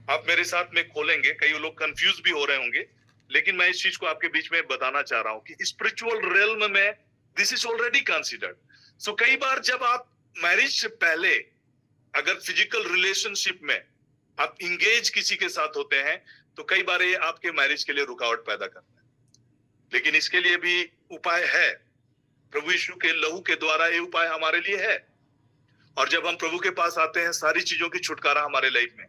आप मेरे साथ में खोलेंगे, कई लोग कंफ्यूज भी हो रहे होंगे, लेकिन मैं इस चीज को आपके बीच में बताना चाह रहा हूं कि स्पिरिचुअल रियल्म में दिस इज ऑलरेडी कंसिडर्ड। सो कई बार जब आप मैरिज से पहले अगर फिजिकल रिलेशनशिप में आप इंगेज किसी के साथ होते हैं तो कई बार ये आपके मैरिज के लिए रुकावट पैदा करता है, लेकिन इसके लिए भी उपाय है। प्रभु यीशु के लहू के द्वारा ये उपाय हमारे लिए है। और जब हम प्रभु के पास आते हैं सारी चीजों की छुटकारा हमारे लाइफ में,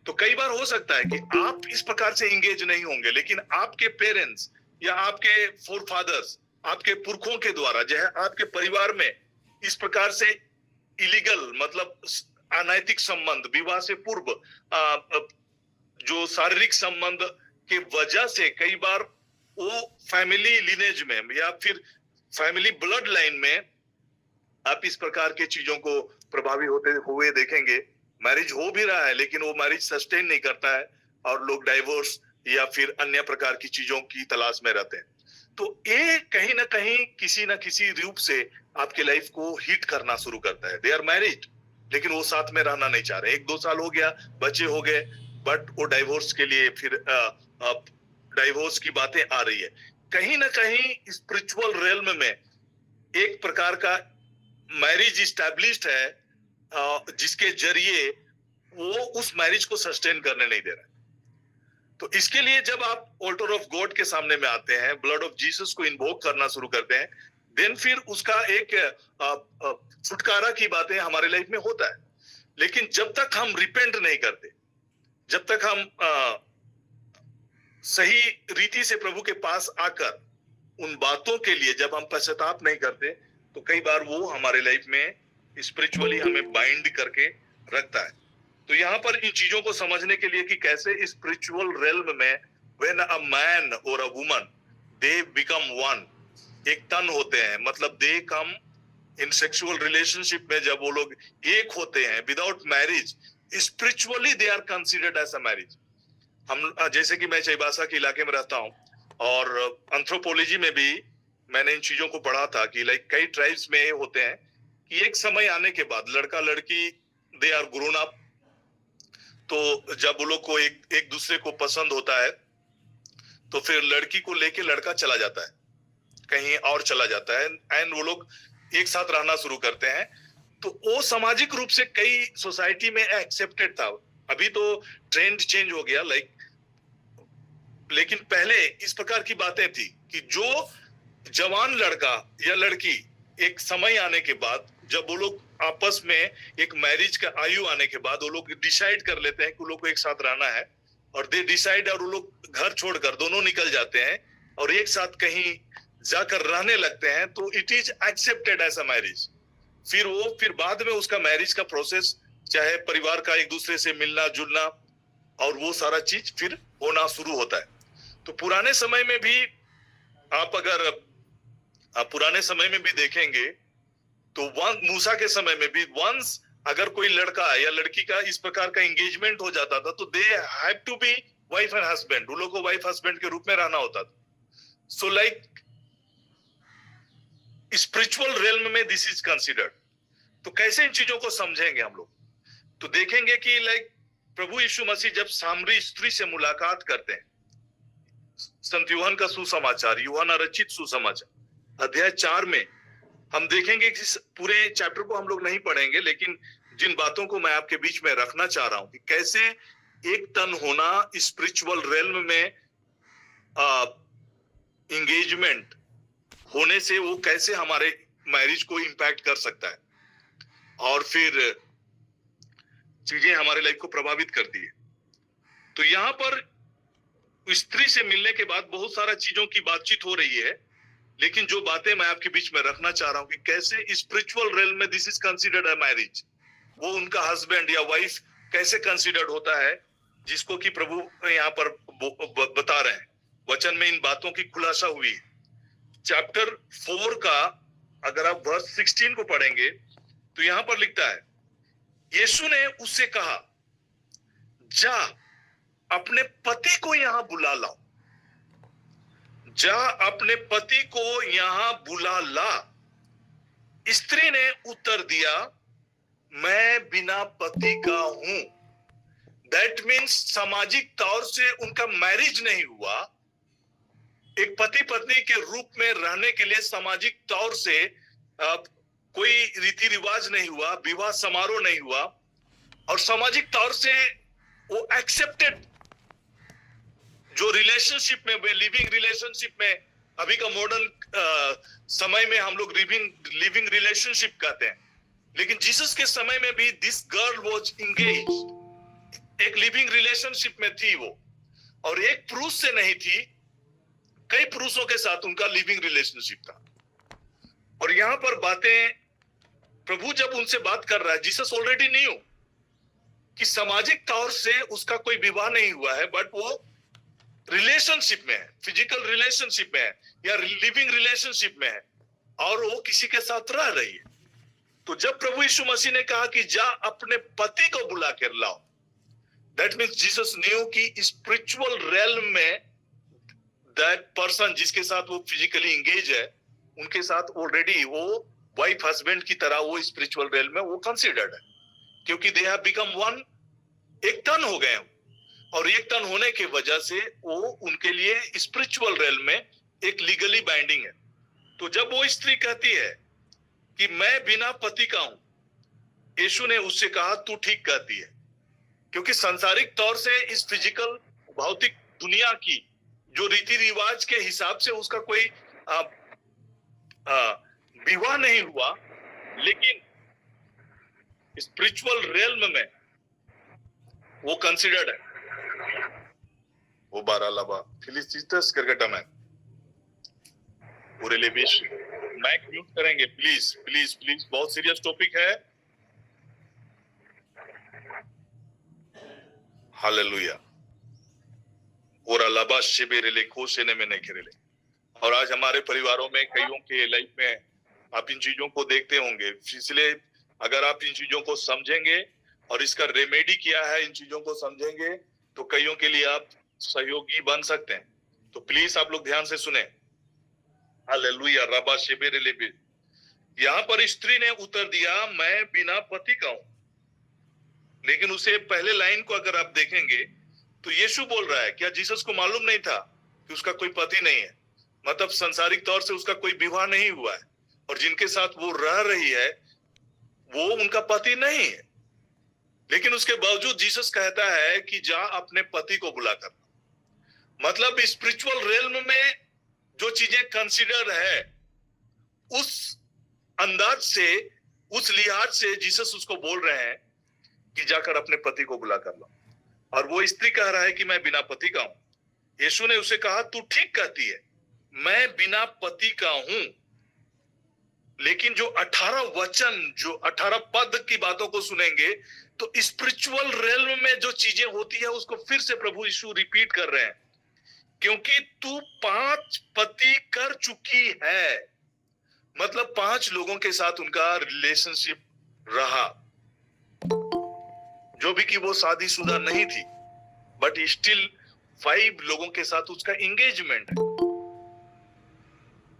तो कई बार हो सकता है कि आप इस प्रकार से इंगेज नहीं होंगे, लेकिन आपके पेरेंट्स या आपके फोर फादर्स, आपके पुरखों के द्वारा जो है आपके परिवार में इस प्रकार से इलीगल मतलब अनैतिक संबंध, विवाह से पूर्व जो शारीरिक संबंध के वजह से कई बार वो फैमिली लिनेज में या फिर फैमिली ब्लड लाइन में आप इस प्रकार के चीजों को प्रभावी होते हुए देखेंगे। मैरिज हो भी रहा है लेकिन वो मैरिज सस्टेन नहीं करता है और लोग डाइवोर्स या फिर अन्य प्रकार की चीजों की तलाश में रहते हैं। तो ये कहीं ना कहीं किसी ना किसी रूप से आपके लाइफ को हिट करना शुरू करता है। दे आर मैरिड लेकिन वो साथ में रहना नहीं चाह रहे। 1-2 साल हो गया, बच्चे हो गए, बट वो डाइवोर्स के लिए फिर डाइवोर्स की बातें आ रही है। कहीं ना कहीं स्पिरिचुअल रियल्म में एक प्रकार का मैरिज इस्टेब्लिश्ड है जिसके जरिए वो उस मैरिज को सस्टेन करने नहीं दे रहा है। तो इसके लिए जब आप ऑल्टर ऑफ गॉड के सामने में आते हैं, ब्लड ऑफ जीसस को इन्वोक करना शुरू करते हैं, देन फिर उसका एक छुटकारा की बातें हमारे लाइफ में होता है। लेकिन जब तक हम रिपेंट नहीं करते, जब तक हम सही रीति से प्रभु के पास आकर उन बातों के लिए जब हम पश्चाताप नहीं करते, तो कई बार वो हमारे लाइफ में स्पिरिचुअली हमें बाइंड करके रखता है। तो यहाँ पर इन चीजों को समझने के लिए कि कैसे स्पिरिचुअल रेल्म में व्हेन अ मैन और a woman they become one, एक तन होते हैं, मतलब दे कम इन सेक्सुअल रिलेशनशिप में जब वो लोग एक होते हैं without marriage, spiritually they are considered as a marriage. हम जैसे कि मैं चाईबासा के इलाके में रहता हूँ और एंथ्रोपोलॉजी में भी मैंने इन चीजों को पढ़ा था कि लाइक कई ट्राइब्स में होते हैं कि एक समय आने के बाद लड़का लड़की दे आर ग्रोन अप, तो जब वो लोग को एक दूसरे को पसंद होता है तो फिर लड़की को लेके लड़का चला जाता है, कहीं और चला जाता है एंड वो लोग एक साथ रहना शुरू करते हैं। तो वो सामाजिक रूप से कई सोसाइटी में एक्सेप्टेड था। अभी तो ट्रेंड चेंज हो गया लाइक, लेकिन पहले इस प्रकार की बातें थी कि जो जवान लड़का या लड़की एक समय आने के बाद जब वो लोग आपस में एक मैरिज का आयु आने के बाद वो लोग डिसाइड कर लेते हैं कि वो लोग को एक साथ रहना है और दे डिसाइड, और वो लोग घर छोड़कर दोनों निकल जाते हैं और एक साथ कहीं जाकर रहने लगते हैं, तो it is accepted as a marriage. फिर बाद में उसका मैरिज का प्रोसेस, चाहे परिवार का एक दूसरे से मिलना जुलना और वो सारा चीज फिर होना शुरू होता है। तो पुराने समय में भी आप अगर पुराने समय में भी देखेंगे तो मूसा के समय में भी वंस अगर कोई लड़का या लड़की का इस प्रकार का एंगेजमेंट हो जाता था तो they have to be wife and husband, उन लोगों को वाइफ हस्बैंड के रूप में रहना होता था। सो लाइक स्पिरिचुअल रियल्म में दिस इज कंसिडर्ड। तो कैसे इन चीजों को समझेंगे हम लोग, तो देखेंगे कि लाइक प्रभु यीशु मसीह जब सामरी स्त्री से मुलाकात करते हैं, संत यूहन्ना का सुसमाचार, यूहन्ना रचित सुसमाचार अध्याय 4 में हम देखेंगे कि पूरे चैप्टर को हम लोग नहीं पढ़ेंगे, लेकिन जिन बातों को मैं आपके बीच में रखना चाह रहा हूं कि कैसे एक तन होना स्पिरिचुअल रेल्म में एंगेजमेंट होने से वो कैसे हमारे मैरिज को इंपैक्ट कर सकता है और फिर चीजें हमारे लाइफ को प्रभावित करती है। तो यहाँ पर स्त्री से मिलने के बाद बहुत सारा चीजों की बातचीत हो रही है, लेकिन जो बातें मैं आपके बीच में रखना चाह रहा हूं कि कैसे स्पिरिचुअल रेल्म में this is considered a marriage, वो उनका हस्बैंड या वाइफ कैसे कंसीडर्ड होता है, जिसको कि प्रभु यहाँ पर बता रहे हैं। वचन में इन बातों की खुलासा हुई है। चैप्टर 4 का अगर आप वर्स 16 को पढ़ेंगे तो यहाँ पर लिखता है, यीशु ने उससे कहा, जा अपने पति को यहां बुला लाओ, जा अपने पति को यहां बुला ला। स्त्री ने उत्तर दिया, मैं बिना पति का हूं। दैट मीन्स सामाजिक तौर से उनका मैरिज नहीं हुआ। एक पति पत्नी के रूप में रहने के लिए सामाजिक तौर से कोई रीति रिवाज नहीं हुआ, विवाह समारोह नहीं हुआ, और सामाजिक तौर से वो एक्सेप्टेड जो रिलेशनशिप में, लिविंग रिलेशनशिप में, अभी का मॉडर्न समय में हम लोग लिविंग रिलेशनशिप कहते हैं, लेकिन जीसस के समय में भी दिस गर्ल वाज इंगेज्ड, एक लिविंग रिलेशनशिप में थी वो, और एक पुरुष से नहीं थी, कई पुरुषों के साथ उनका लिविंग रिलेशनशिप था। और यहां पर बातें प्रभु जब उनसे बात कर रहा है, जीसस ऑलरेडी न्यू कि सामाजिक तौर से उसका कोई विवाह नहीं हुआ है, बट वो रिलेशनशिप में है, फिजिकल रिलेशनशिप में है या लिविंग रिलेशनशिप में है, और वो किसी के साथ रह रही है। तो जब प्रभु यीशु मसीह ने कहा कि जा अपने पति को बुला कर लाओ, दैट मीन्स जीसस न्यू कि स्पिरिचुअल रेल्म में दैट पर्सन जिसके साथ वो फिजिकली इंगेज है, उनके साथ ऑलरेडी वो वाइफ हस्बैंड की तरह वो स्पिरिचुअल रेल्म में वो कंसीडर्ड है, क्योंकि दे हैव बिकम वन, एक तन हो गए, और एक तन होने की वजह से वो उनके लिए स्पिरिचुअल रेल्म में एक लीगली बाइंडिंग है। तो जब वो स्त्री कहती है कि मैं बिना पति का हूं, यीशु ने उससे कहा तू ठीक कहती है, क्योंकि सांसारिक तौर से इस फिजिकल भौतिक दुनिया की जो रीति रिवाज के हिसाब से उसका कोई विवाह नहीं हुआ, लेकिन स्पिरिचुअल रेल्म में वो कंसिडर्ड है। वो 12 लबा फिलिस्तीस करके मैं पूरे लिए माइक म्यूट करेंगे प्लीज प्लीज प्लीज, बहुत सीरियस टॉपिक है। हालेलुया। पूरा लबा शिबेरेले कोसेने में नहीं करेले। और आज हमारे परिवारों में कईयों के लाइफ में आप इन चीजों को देखते होंगे, इसलिए अगर आप इन चीजों को समझेंगे और इसका रेमेडी क्या है, इन चीजों को समझेंगे, तो कईयों के लिए आप सहयोगी बन सकते हैं। तो प्लीज आप लोग ध्यान से सुने। हालेलुया। रबा शिबेरेले। यहाँ पर स्त्री ने उत्तर दिया मैं बिना पति का हूं, लेकिन उसे पहले लाइन को अगर आप देखेंगे तो यीशु बोल रहा है, क्या जीसस को मालूम नहीं था कि उसका कोई पति नहीं है? मतलब सांसारिक तौर से उसका कोई विवाह नहीं हुआ है, और जिनके साथ वो रह रही है वो उनका पति नहीं है, लेकिन उसके बावजूद जीसस कहता है कि जा अपने पति को बुलाकर। मतलब स्पिरिचुअल रेल्म में जो चीजें कंसीडर है, उस अंदाज से, उस लिहाज से जीसस उसको बोल रहे हैं कि जाकर अपने पति को बुला कर लो। और वो स्त्री कह रहा है कि मैं बिना पति का हूं। यीशु ने उसे कहा तू ठीक कहती है, मैं बिना पति का हूं। लेकिन जो 18 वचन, जो 18 पद की बातों को सुनेंगे तो स्पिरिचुअल रेल्म में जो चीजें होती है उसको फिर से प्रभु यीशु रिपीट कर रहे हैं, क्योंकि तू 5 पति कर चुकी है। मतलब 5 लोगों के साथ उनका रिलेशनशिप रहा, जो भी कि वो शादीशुदा नहीं थी, बट स्टिल 5 लोगों के साथ उसका एंगेजमेंट है।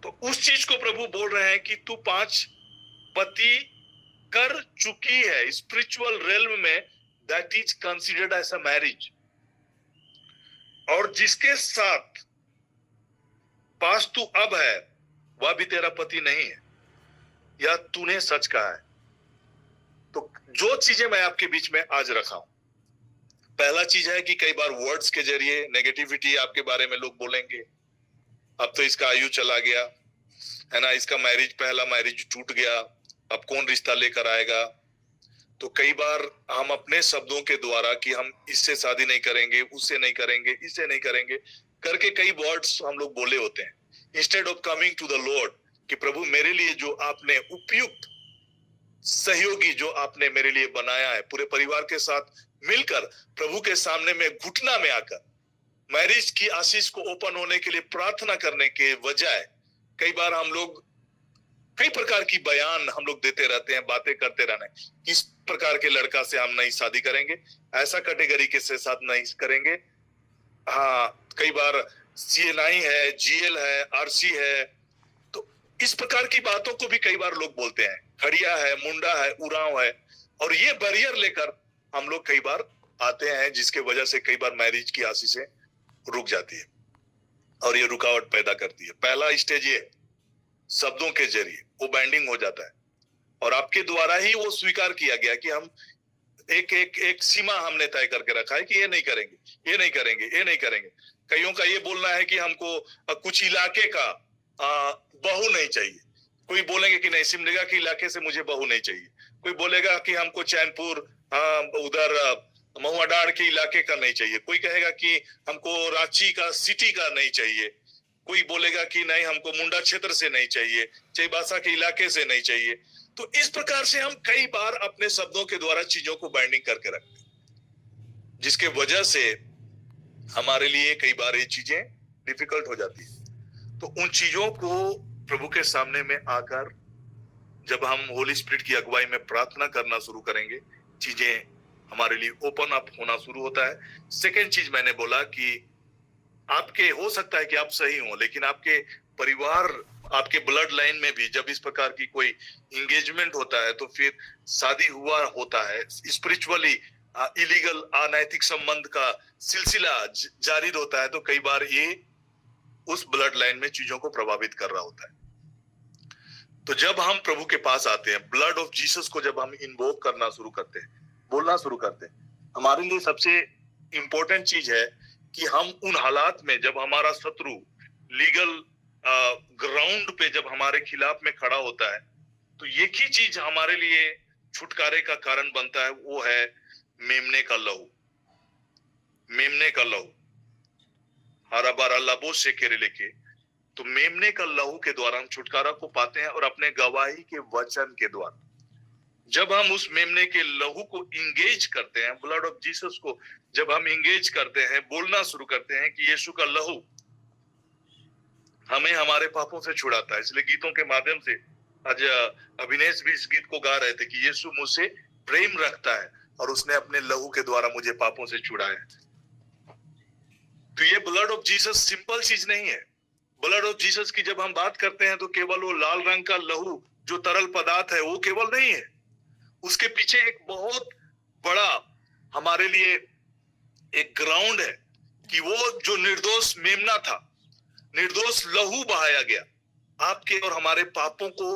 तो उस चीज को प्रभु बोल रहे हैं कि तू 5 पति कर चुकी है। स्पिरिचुअल रेल्म में that is considered as a marriage. और जिसके साथ पास तू अब है वह भी तेरा पति नहीं है, या तूने सच कहा है। तो जो चीजें मैं आपके बीच में आज रखा हूं, पहला चीज है कि कई बार वर्ड्स के जरिए नेगेटिविटी आपके बारे में लोग बोलेंगे, अब तो इसका आयु चला गया है ना, इसका मैरिज, पहला मैरिज टूट गया, अब कौन रिश्ता लेकर आएगा। तो कई बार हम अपने शब्दों के द्वारा कि हम इससे शादी नहीं करेंगे, उससे नहीं करेंगे, इससे नहीं करेंगे करके कई वर्ड्स हम लोग बोले होते हैं, instead of coming to the lord कि प्रभु मेरे लिए जो आपने उपयुक्त सहयोगी जो आपने मेरे लिए बनाया है, पूरे परिवार के साथ मिलकर प्रभु के सामने में घुटना में आकर मैरिज की आशीष को ओपन होने के लिए प्रार्थना करने के बजाय कई बार हम लोग कई प्रकार की बयान हम लोग देते रहते हैं, बातें करते रहना है, किस प्रकार के लड़का से हम नहीं शादी करेंगे, ऐसा कैटेगरी के से साथ नहीं करेंगे। हाँ, कई बार CNI है, GL है, RC है, तो इस प्रकार की बातों को भी कई बार लोग बोलते हैं, खड़िया है, मुंडा है, उराव है, और ये बैरियर लेकर हम लोग कई बार आते हैं जिसके वजह से कई बार मैरिज की आशीषें रुक जाती है और ये रुकावट पैदा करती है। पहला स्टेज ये शब्दों के जरिए वो बाइंडिंग हो जाता है और आपके द्वारा ही वो स्वीकार किया गया कि हम एक सीमा हमने तय करके रखा है कि ये नहीं करेंगे, ये नहीं करेंगे, ये नहीं करेंगे। कईयों का ये बोलना है कि हमको कुछ इलाके का बहू नहीं चाहिए। कोई बोलेंगे कि नहीं, सिमडेगा के इलाके से मुझे बहू नहीं चाहिए। कोई बोलेगा कि हमको चैनपुर उधर महुआडांड के इलाके का नहीं चाहिए। कोई कहेगा कि हमको रांची का सिटी का नहीं चाहिए। कोई बोलेगा कि नहीं, हमको मुंडा क्षेत्र से नहीं चाहिए, चाईबासा के इलाके से नहीं चाहिए। तो इस प्रकार से हम कई बार अपने शब्दों के द्वारा चीजों को बाइंडिंग करके रखते हैं, जिसके वजह से हमारे लिए कई बार ये चीजें डिफिकल्ट हो जाती है। तो उन चीजों को प्रभु के सामने में आकर जब हम होली स्पिरिट की अगुवाई में प्रार्थना करना शुरू करेंगे, चीजें हमारे लिए ओपन अप होना शुरू होता है। सेकेंड चीज मैंने बोला कि आपके हो सकता है कि आप सही हो, लेकिन आपके परिवार, आपके ब्लड लाइन में भी जब इस प्रकार की कोई इंगेजमेंट होता है तो फिर शादी हुआ होता है, स्पिरिचुअली इलीगल अनैतिक संबंध का सिलसिला जारी होता है, तो कई बार ये उस ब्लड लाइन में चीजों को प्रभावित कर रहा होता है। तो जब हम प्रभु के पास आते हैं, ब्लड ऑफ जीसस को जब हम इन्वोक करना शुरू करते हैं, बोलना शुरू करते हैं, हमारे लिए सबसे इंपॉर्टेंट चीज है कि हम उन हालात में जब हमारा शत्रु लीगल ग्राउंड पे जब हमारे खिलाफ में खड़ा होता है, तो एक ही चीज हमारे लिए छुटकारे का कारण बनता है, वो है मेमने का लहू। मेमने का लहू हरा बारा लबो से केरे लेके, तो मेमने का लहू के द्वारा हम छुटकारा को पाते हैं और अपने गवाही के वचन के द्वारा जब हम उस मेमने के लहू को इंगेज करते हैं, ब्लड ऑफ जीसस को जब हम इंगेज करते हैं, बोलना शुरू करते हैं कि यीशु का लहू हमें हमारे पापों से छुड़ाता है। इसलिए गीतों के माध्यम से आज अभिनेश भी इस गीत को गा रहे थे कि यीशु मुझसे प्रेम रखता है और उसने अपने लहू के द्वारा मुझे पापों से छुड़ाया। तो ये ब्लड ऑफ जीसस सिंपल चीज नहीं है। ब्लड ऑफ जीसस की जब हम बात करते हैं तो केवल वो लाल रंग का लहू जो तरल पदार्थ है वो केवल नहीं है, उसके पीछे एक बहुत बड़ा हमारे लिए एक ग्राउंड है कि वो जो निर्दोष मेमना था, निर्दोष लहू बहाया गया आपके और हमारे पापों को।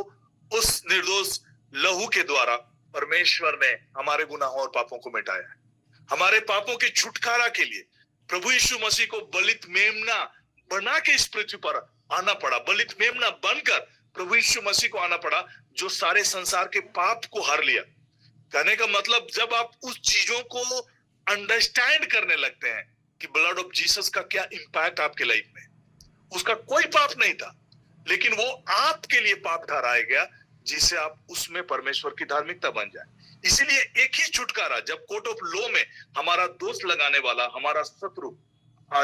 उस निर्दोष लहू के द्वारा परमेश्वर ने हमारे गुनाहों और पापों को मिटाया है। हमारे पापों के छुटकारा के लिए प्रभु यीशु मसीह को बलित मेमना बना के इस पृथ्वी पर आना पड़ा। बलित मेमना बनकर प्रभु यीशु मसीह को आना पड़ा, जो सारे संसार के पाप को हर लिया। कहने का मतलब जब आप उस चीजों को अंडरस्टैंड करने लगते हैं कि ब्लड ऑफ जीसस का क्या इंपैक्ट आपके लाइफ में, उसका कोई पाप नहीं था लेकिन वो आपके लिए पाप ठहराया गया, जिससे आप उसमें परमेश्वर की धार्मिकता बन जाए। इसीलिए एक ही छुटकारा, जब कोर्ट ऑफ लॉ में हमारा दोष लगाने वाला हमारा शत्रु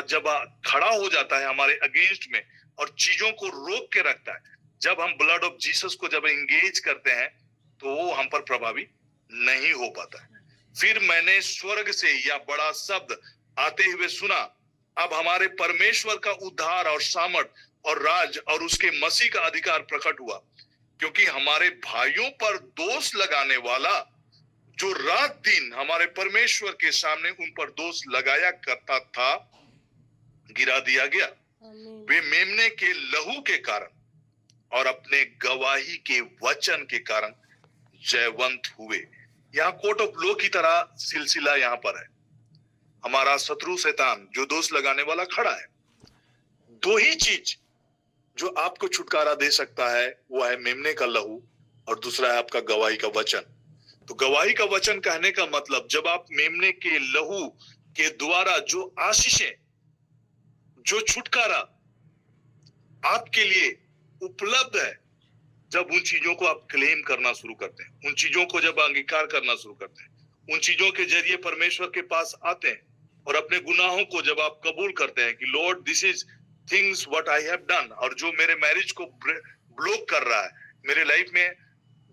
जब खड़ा हो जाता है हमारे अगेंस्ट में और चीजों को रोक के रखता है, जब हम ब्लड ऑफ जीसस को जब एंगेज करते हैं तो वो हम पर प्रभावी नहीं हो पाता है। फिर मैंने स्वर्ग से यह बड़ा शब्द आते हुए सुना, अब हमारे परमेश्वर का उद्धार और सामर्थ और राज और उसके मसीह का अधिकार प्रकट हुआ, क्योंकि हमारे भाइयों पर दोष लगाने वाला जो रात दिन हमारे परमेश्वर के सामने उन पर दोष लगाया करता था, गिरा दिया गया। वे मेमने के लहू के कारण और अपने गवाही के वचन के कारण जयवंत हुए। यहाँ कोर्ट ऑफ लॉ की तरह सिलसिला यहाँ पर है। हमारा शत्रु शैतान जो दोष लगाने वाला खड़ा है। दो ही चीज जो आपको छुटकारा दे सकता है वो है मेमने का लहू और दूसरा है आपका गवाही का वचन। तो गवाही का वचन कहने का मतलब, जब आप मेमने के लहू के द्वारा जो आशीषें, जो छुटकारा आपके लिए उपलब्ध है, जब उन चीजों को आप क्लेम करना शुरू करते हैं, उन चीजों को जब अंगीकार करना शुरू करते हैं, उन चीजों के जरिए परमेश्वर के पास आते हैं और अपने गुनाहों को जब आप कबूल करते हैं कि Lord this is things what I have done, और जो मेरे मैरिज को ब्लॉक कर रहा है मेरे लाइफ में,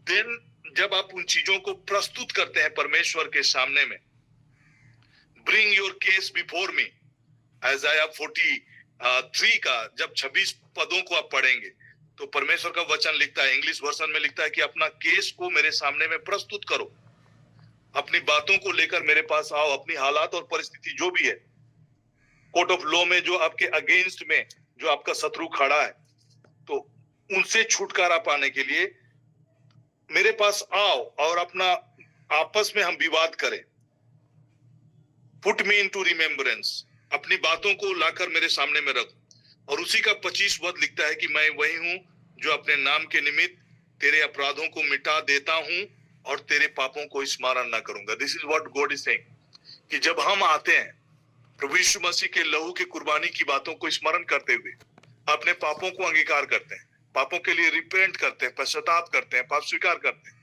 देन जब आप उन चीजों को प्रस्तुत करते हैं परमेश्वर के सामने में, bring your case before me, आइज़ाया 43 का जब 26 पदों को आप पढ़ेंगे तो परमेश्वर का वचन लिखता है, इंग्लिश वर्जन में लिखता है कि अपना केस को मेरे सामने में प्रस्तुत करो। अपनी बातों को लेकर मेरे पास आओ, अपनी हालात और परिस्थिति जो भी है, कोर्ट ऑफ लॉ में जो आपके अगेंस्ट में जो आपका शत्रु खड़ा है, तो उनसे छुटकारा पाने के लिए मेरे पास आओ और अपना आपस में हम विवाद करें। पुट मी इनटू रिमेम्बरेंस, अपनी बातों को लाकर मेरे सामने में रख। और उसी का 25 वध लिखता है कि मैं वही हूं जो अपने नाम के निमित्त तेरे अपराधों को मिटा देता हूं और तेरे पापों को स्मरण न करूंगा। This is what God is saying, कि जब हम आते हैं प्रभु यीशु मसीह के लहू की कुर्बानी की बातों को स्मरण करते हुए अपने पापों को अंगीकार करते हैं, पापों के लिए रिपेंट करते हैं, पश्चाताप करते हैं, पाप स्वीकार करते हैं,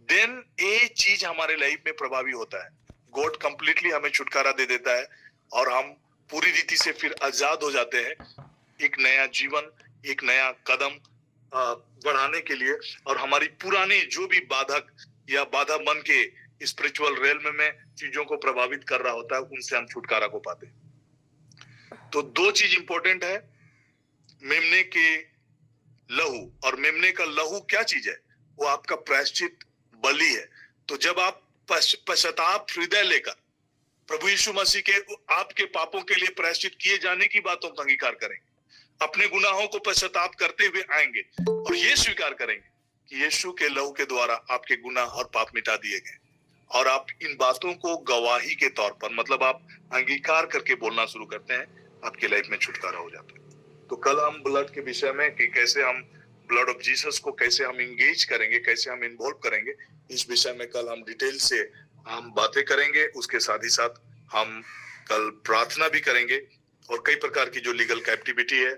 देन ये चीज हमारे लाइफ में प्रभावी होता है। गॉड कंप्लीटली हमें छुटकारा दे देता है और हम पूरी रीति से फिर आजाद हो जाते हैं एक नया जीवन, एक नया कदम बढ़ाने के लिए। और हमारी पुरानी जो भी बाधक या बाधा मन के स्पिरिचुअल रेल्म में चीजों को प्रभावित कर रहा होता है, उनसे हम छुटकारा को पाते हैं। तो दो चीज इंपॉर्टेंट है, मेमने के लहू, और मेमने का लहू क्या चीज है? वो आपका प्रायश्चित बलि है। तो जब आप पश्चाताप हृदय लेकर प्रभु यीशु मसीह के आपके पापों के लिए प्रायश्चित किए जाने की बातों का अंगीकार करेंगे, अपने गुनाहों को पश्चाताप करते हुए आएंगे और ये स्वीकार करेंगे कि यीशु के लहू के द्वारा आपके गुनाह और पाप मिटा दिए गए, और आप इन बातों को गवाही के तौर पर, मतलब आप अंगीकार करके बोलना शुरू करते हैं, आपके लाइफ में छुटकारा हो जाता है। तो कल हम ब्लड के विषय में कि कैसे हम ब्लड ऑफ जीसस को कैसे हम इंगेज करेंगे, कैसे हम इन्वॉल्व करेंगे, इस विषय में कल हम डिटेल से हम बातें करेंगे। उसके साथ ही साथ हम कल प्रार्थना भी करेंगे और कई प्रकार की जो लीगल कैप्टिविटी है,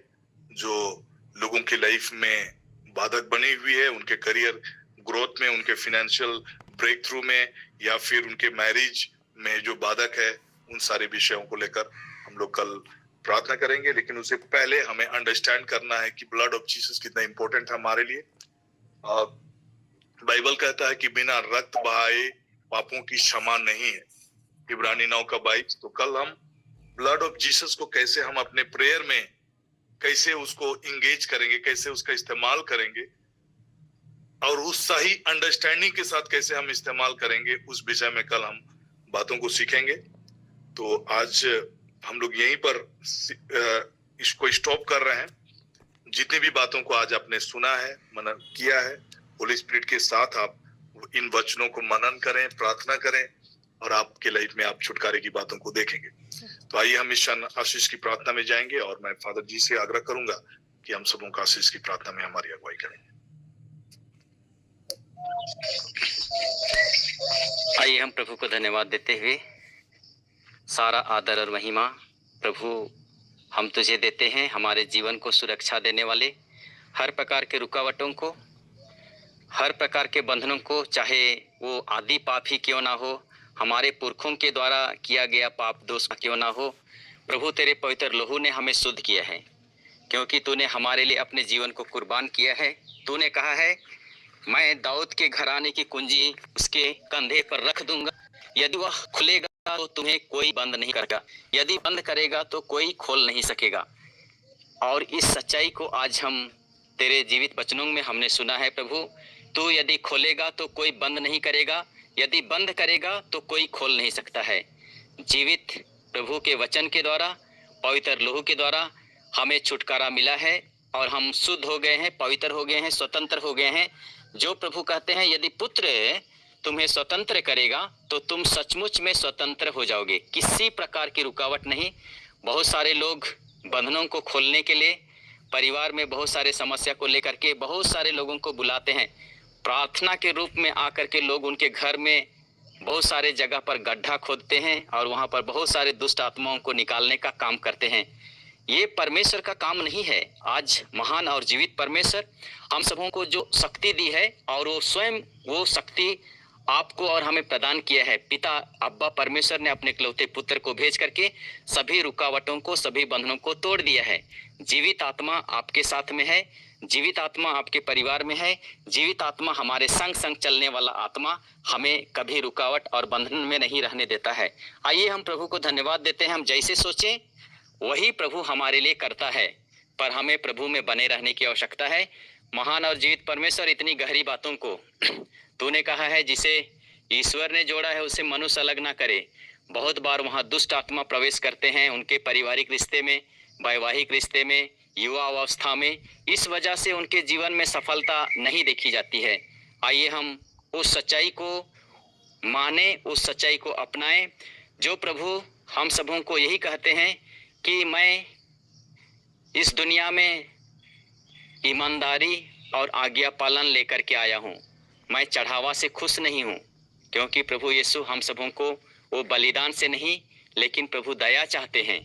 जो लोगों की लाइफ में बाधक बनी हुई है, उनके करियर ग्रोथ में, उनके फाइनेंशियल ब्रेक थ्रू में, या फिर उनके मैरिज में जो बाधक है, उन सारे विषयों को लेकर हम लोग कल प्रार्थना करेंगे। लेकिन उससे पहले हमें अंडरस्टैंड करना है कि ब्लड ऑफ जीसस कितना इंपॉर्टेंट है हमारे लिए। बाइबल कहता है कि बिना रक्त बहाए पापों की क्षमा नहीं है, इब्रानी 9:22। तो कल हम ब्लड ऑफ जीसस को कैसे हम अपने प्रेयर में कैसे उसको इंगेज करेंगे, कैसे उसका इस्तेमाल करेंगे, और उस सही अंडरस्टैंडिंग के साथ कैसे हम इस्तेमाल करेंगे, उस विषय में कल हम बातों को सीखेंगे। तो आज हम लोग यहीं पर इसको स्टॉप कर रहे हैं। जितनी भी बातों को आज आपने सुना है, मनन किया है, होली स्पिरिट के साथ आप इन वचनों को मनन करें, प्रार्थना करें, और आपके लाइफ में आप छुटकारे की बातों को देखेंगे। तो आइए हम इस आशीष की प्रार्थना में जाएंगे, और मैं फादर जी से आग्रह करूंगा कि हम सबों का आशीष की प्रार्थना में हमारी अगुवाई करें। आइए हम प्रभु को धन्यवाद देते हुए, सारा आदर और महिमा प्रभु हम तुझे देते हैं, हमारे जीवन को सुरक्षा देने वाले, हर प्रकार के रुकावटों को, हर प्रकार के बंधनों को, चाहे वो आदि पाप ही क्यों ना हो, हमारे पुरखों के द्वारा किया गया पाप दोष क्यों ना हो, प्रभु तेरे पवित्र लहू ने हमें शुद्ध किया है, क्योंकि तूने हमारे लिए अपने जीवन को कुर्बान किया है। तूने कहा है, मैं दाऊद के घराने की कुंजी उसके कंधे पर रख दूंगा, यदि वह खुलेगा तो तुम्हें कोई बंद नहीं करेगा, यदि बंद करेगा तो कोई खोल नहीं सकेगा। और इस सच्चाई को आज हम तेरे जीवित वचनों में हमने सुना है। प्रभु, तू यदि खोलेगा तो कोई बंद नहीं करेगा, यदि बंद करेगा तो कोई खोल नहीं सकता है। जीवित प्रभु के वचन के द्वारा, पवित्र लहू के द्वारा हमें छुटकारा मिला है, और हम शुद्ध हो गए हैं, पवित्र हो गए हैं, स्वतंत्र हो गए हैं। जो प्रभु कहते हैं, यदि पुत्र तुम्हें स्वतंत्र करेगा तो तुम सचमुच में स्वतंत्र हो जाओगे, किसी प्रकार की रुकावट नहीं। बहुत सारे लोग बंधनों को खोलने के लिए, परिवार में बहुत सारे समस्या को लेकर के बहुत सारे लोगों को बुलाते हैं, प्रार्थना के रूप में आकर के लोग उनके घर में बहुत सारे जगह पर गड्ढा खोदते हैं और वहाँ पर बहुत सारे दुष्ट आत्माओं को निकालने का काम करते हैं। ये परमेश्वर का काम नहीं है। आज महान और जीवित परमेश्वर हम सबों को जो शक्ति दी है, और वो स्वयं वो शक्ति आपको और हमें प्रदान किया है। पिता अब्बा परमेश्वर ने अपने इकलौते पुत्र को भेज करके सभी रुकावटों को, सभी बंधनों को तोड़ दिया है। जीवित आत्मा आपके साथ में है, जीवित आत्मा आपके परिवार में है, जीवित आत्मा हमारे संग संग चलने वाला आत्मा हमें कभी रुकावट और बंधन में नहीं रहने देता है। आइए हम प्रभु को धन्यवाद देते हैं। हम जैसे सोचें वही प्रभु हमारे लिए करता है, पर हमें प्रभु में बने रहने की आवश्यकता है। महान और जीवित परमेश्वर, इतनी गहरी बातों को तूने कहा है, जिसे ईश्वर ने जोड़ा है उसे मनुष्य अलग ना करे। बहुत बार वहाँ दुष्ट आत्मा प्रवेश करते हैं उनके पारिवारिक रिश्ते में, वैवाहिक रिश्ते में, युवा अवस्था में। इस वजह से उनके जीवन में सफलता नहीं देखी जाती है। आइए हम उस सच्चाई को माने, उस सच्चाई को अपनाएं जो प्रभु हम सबों को यही कहते हैं कि मैं इस दुनिया में ईमानदारी और आज्ञा पालन लेकर के आया हूँ। मैं चढ़ावा से खुश नहीं हूँ, क्योंकि प्रभु यीशु हम सबों को वो बलिदान से नहीं लेकिन प्रभु दया चाहते हैं।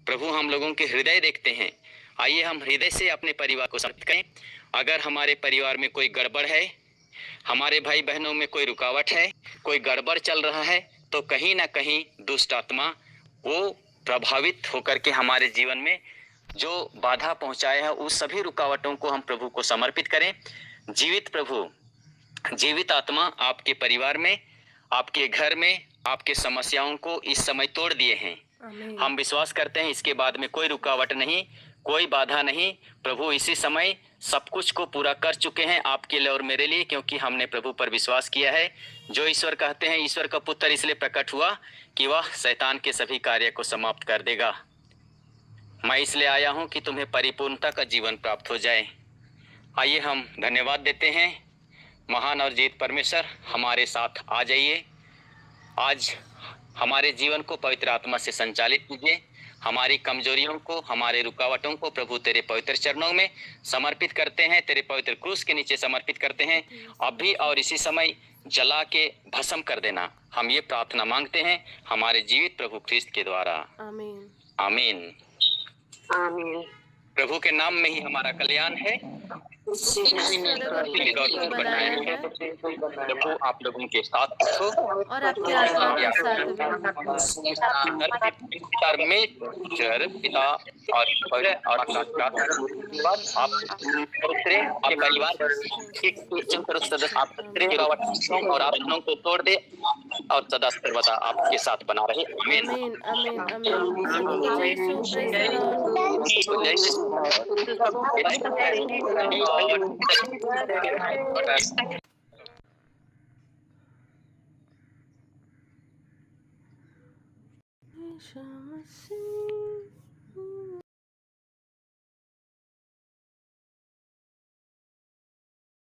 प्रभु हम लोगों के हृदय देखते हैं। आइए हम हृदय से अपने परिवार को समर्पित करें। अगर हमारे परिवार में कोई गड़बड़ है, हमारे भाई बहनों में कोई रुकावट है, कोई गड़बड़ चल रहा है, तो कहीं ना कहीं दुष्ट आत्मा वो प्रभावित होकर के हमारे जीवन में जो बाधा पहुंचाए है, उस सभी रुकावटों को हम प्रभु को समर्पित करें। जीवित प्रभु, जीवित आत्मा आपके परिवार में, आपके घर में आपके समस्याओं को इस समय तोड़ दिए हैं। हम विश्वास करते हैं इसके बाद में कोई रुकावट नहीं, कोई बाधा नहीं। प्रभु इसी समय सब कुछ को पूरा कर चुके हैं आपके लिए और मेरे लिए, क्योंकि हमने प्रभु पर विश्वास किया है। जो ईश्वर कहते हैं, ईश्वर का पुत्र इसलिए प्रकट हुआ कि वह शैतान के सभी कार्य को समाप्त कर देगा। मैं इसलिए आया हूं कि तुम्हें परिपूर्णता का जीवन प्राप्त हो जाए। आइए हम धन्यवाद देते हैं। महान और जीवित परमेश्वर, हमारे साथ आ जाइए। आज हमारे जीवन को पवित्र आत्मा से संचालित कीजिए। हमारी कमजोरियों को, हमारे रुकावटों को प्रभु तेरे पवित्र चरणों में समर्पित करते हैं, तेरे पवित्र क्रूस के नीचे समर्पित करते हैं। अभी और इसी समय जला के भस्म कर देना, हम ये प्रार्थना मांगते हैं हमारे जीवित प्रभु ख्रिस्त के द्वारा। आमीन आमीन आमीन। प्रभु के नाम में ही हमारा कल्याण है। प्रभु आप लोगों के साथ हो और आपके आत्मा के साथ भी। परमेश्वर पिता और आप दूसरे आपके परिवार और आप दोनों को तोड़ दे और सदा सर्वदा आपके साथ बना रहे। आमीन आमीन आमीन आमीन।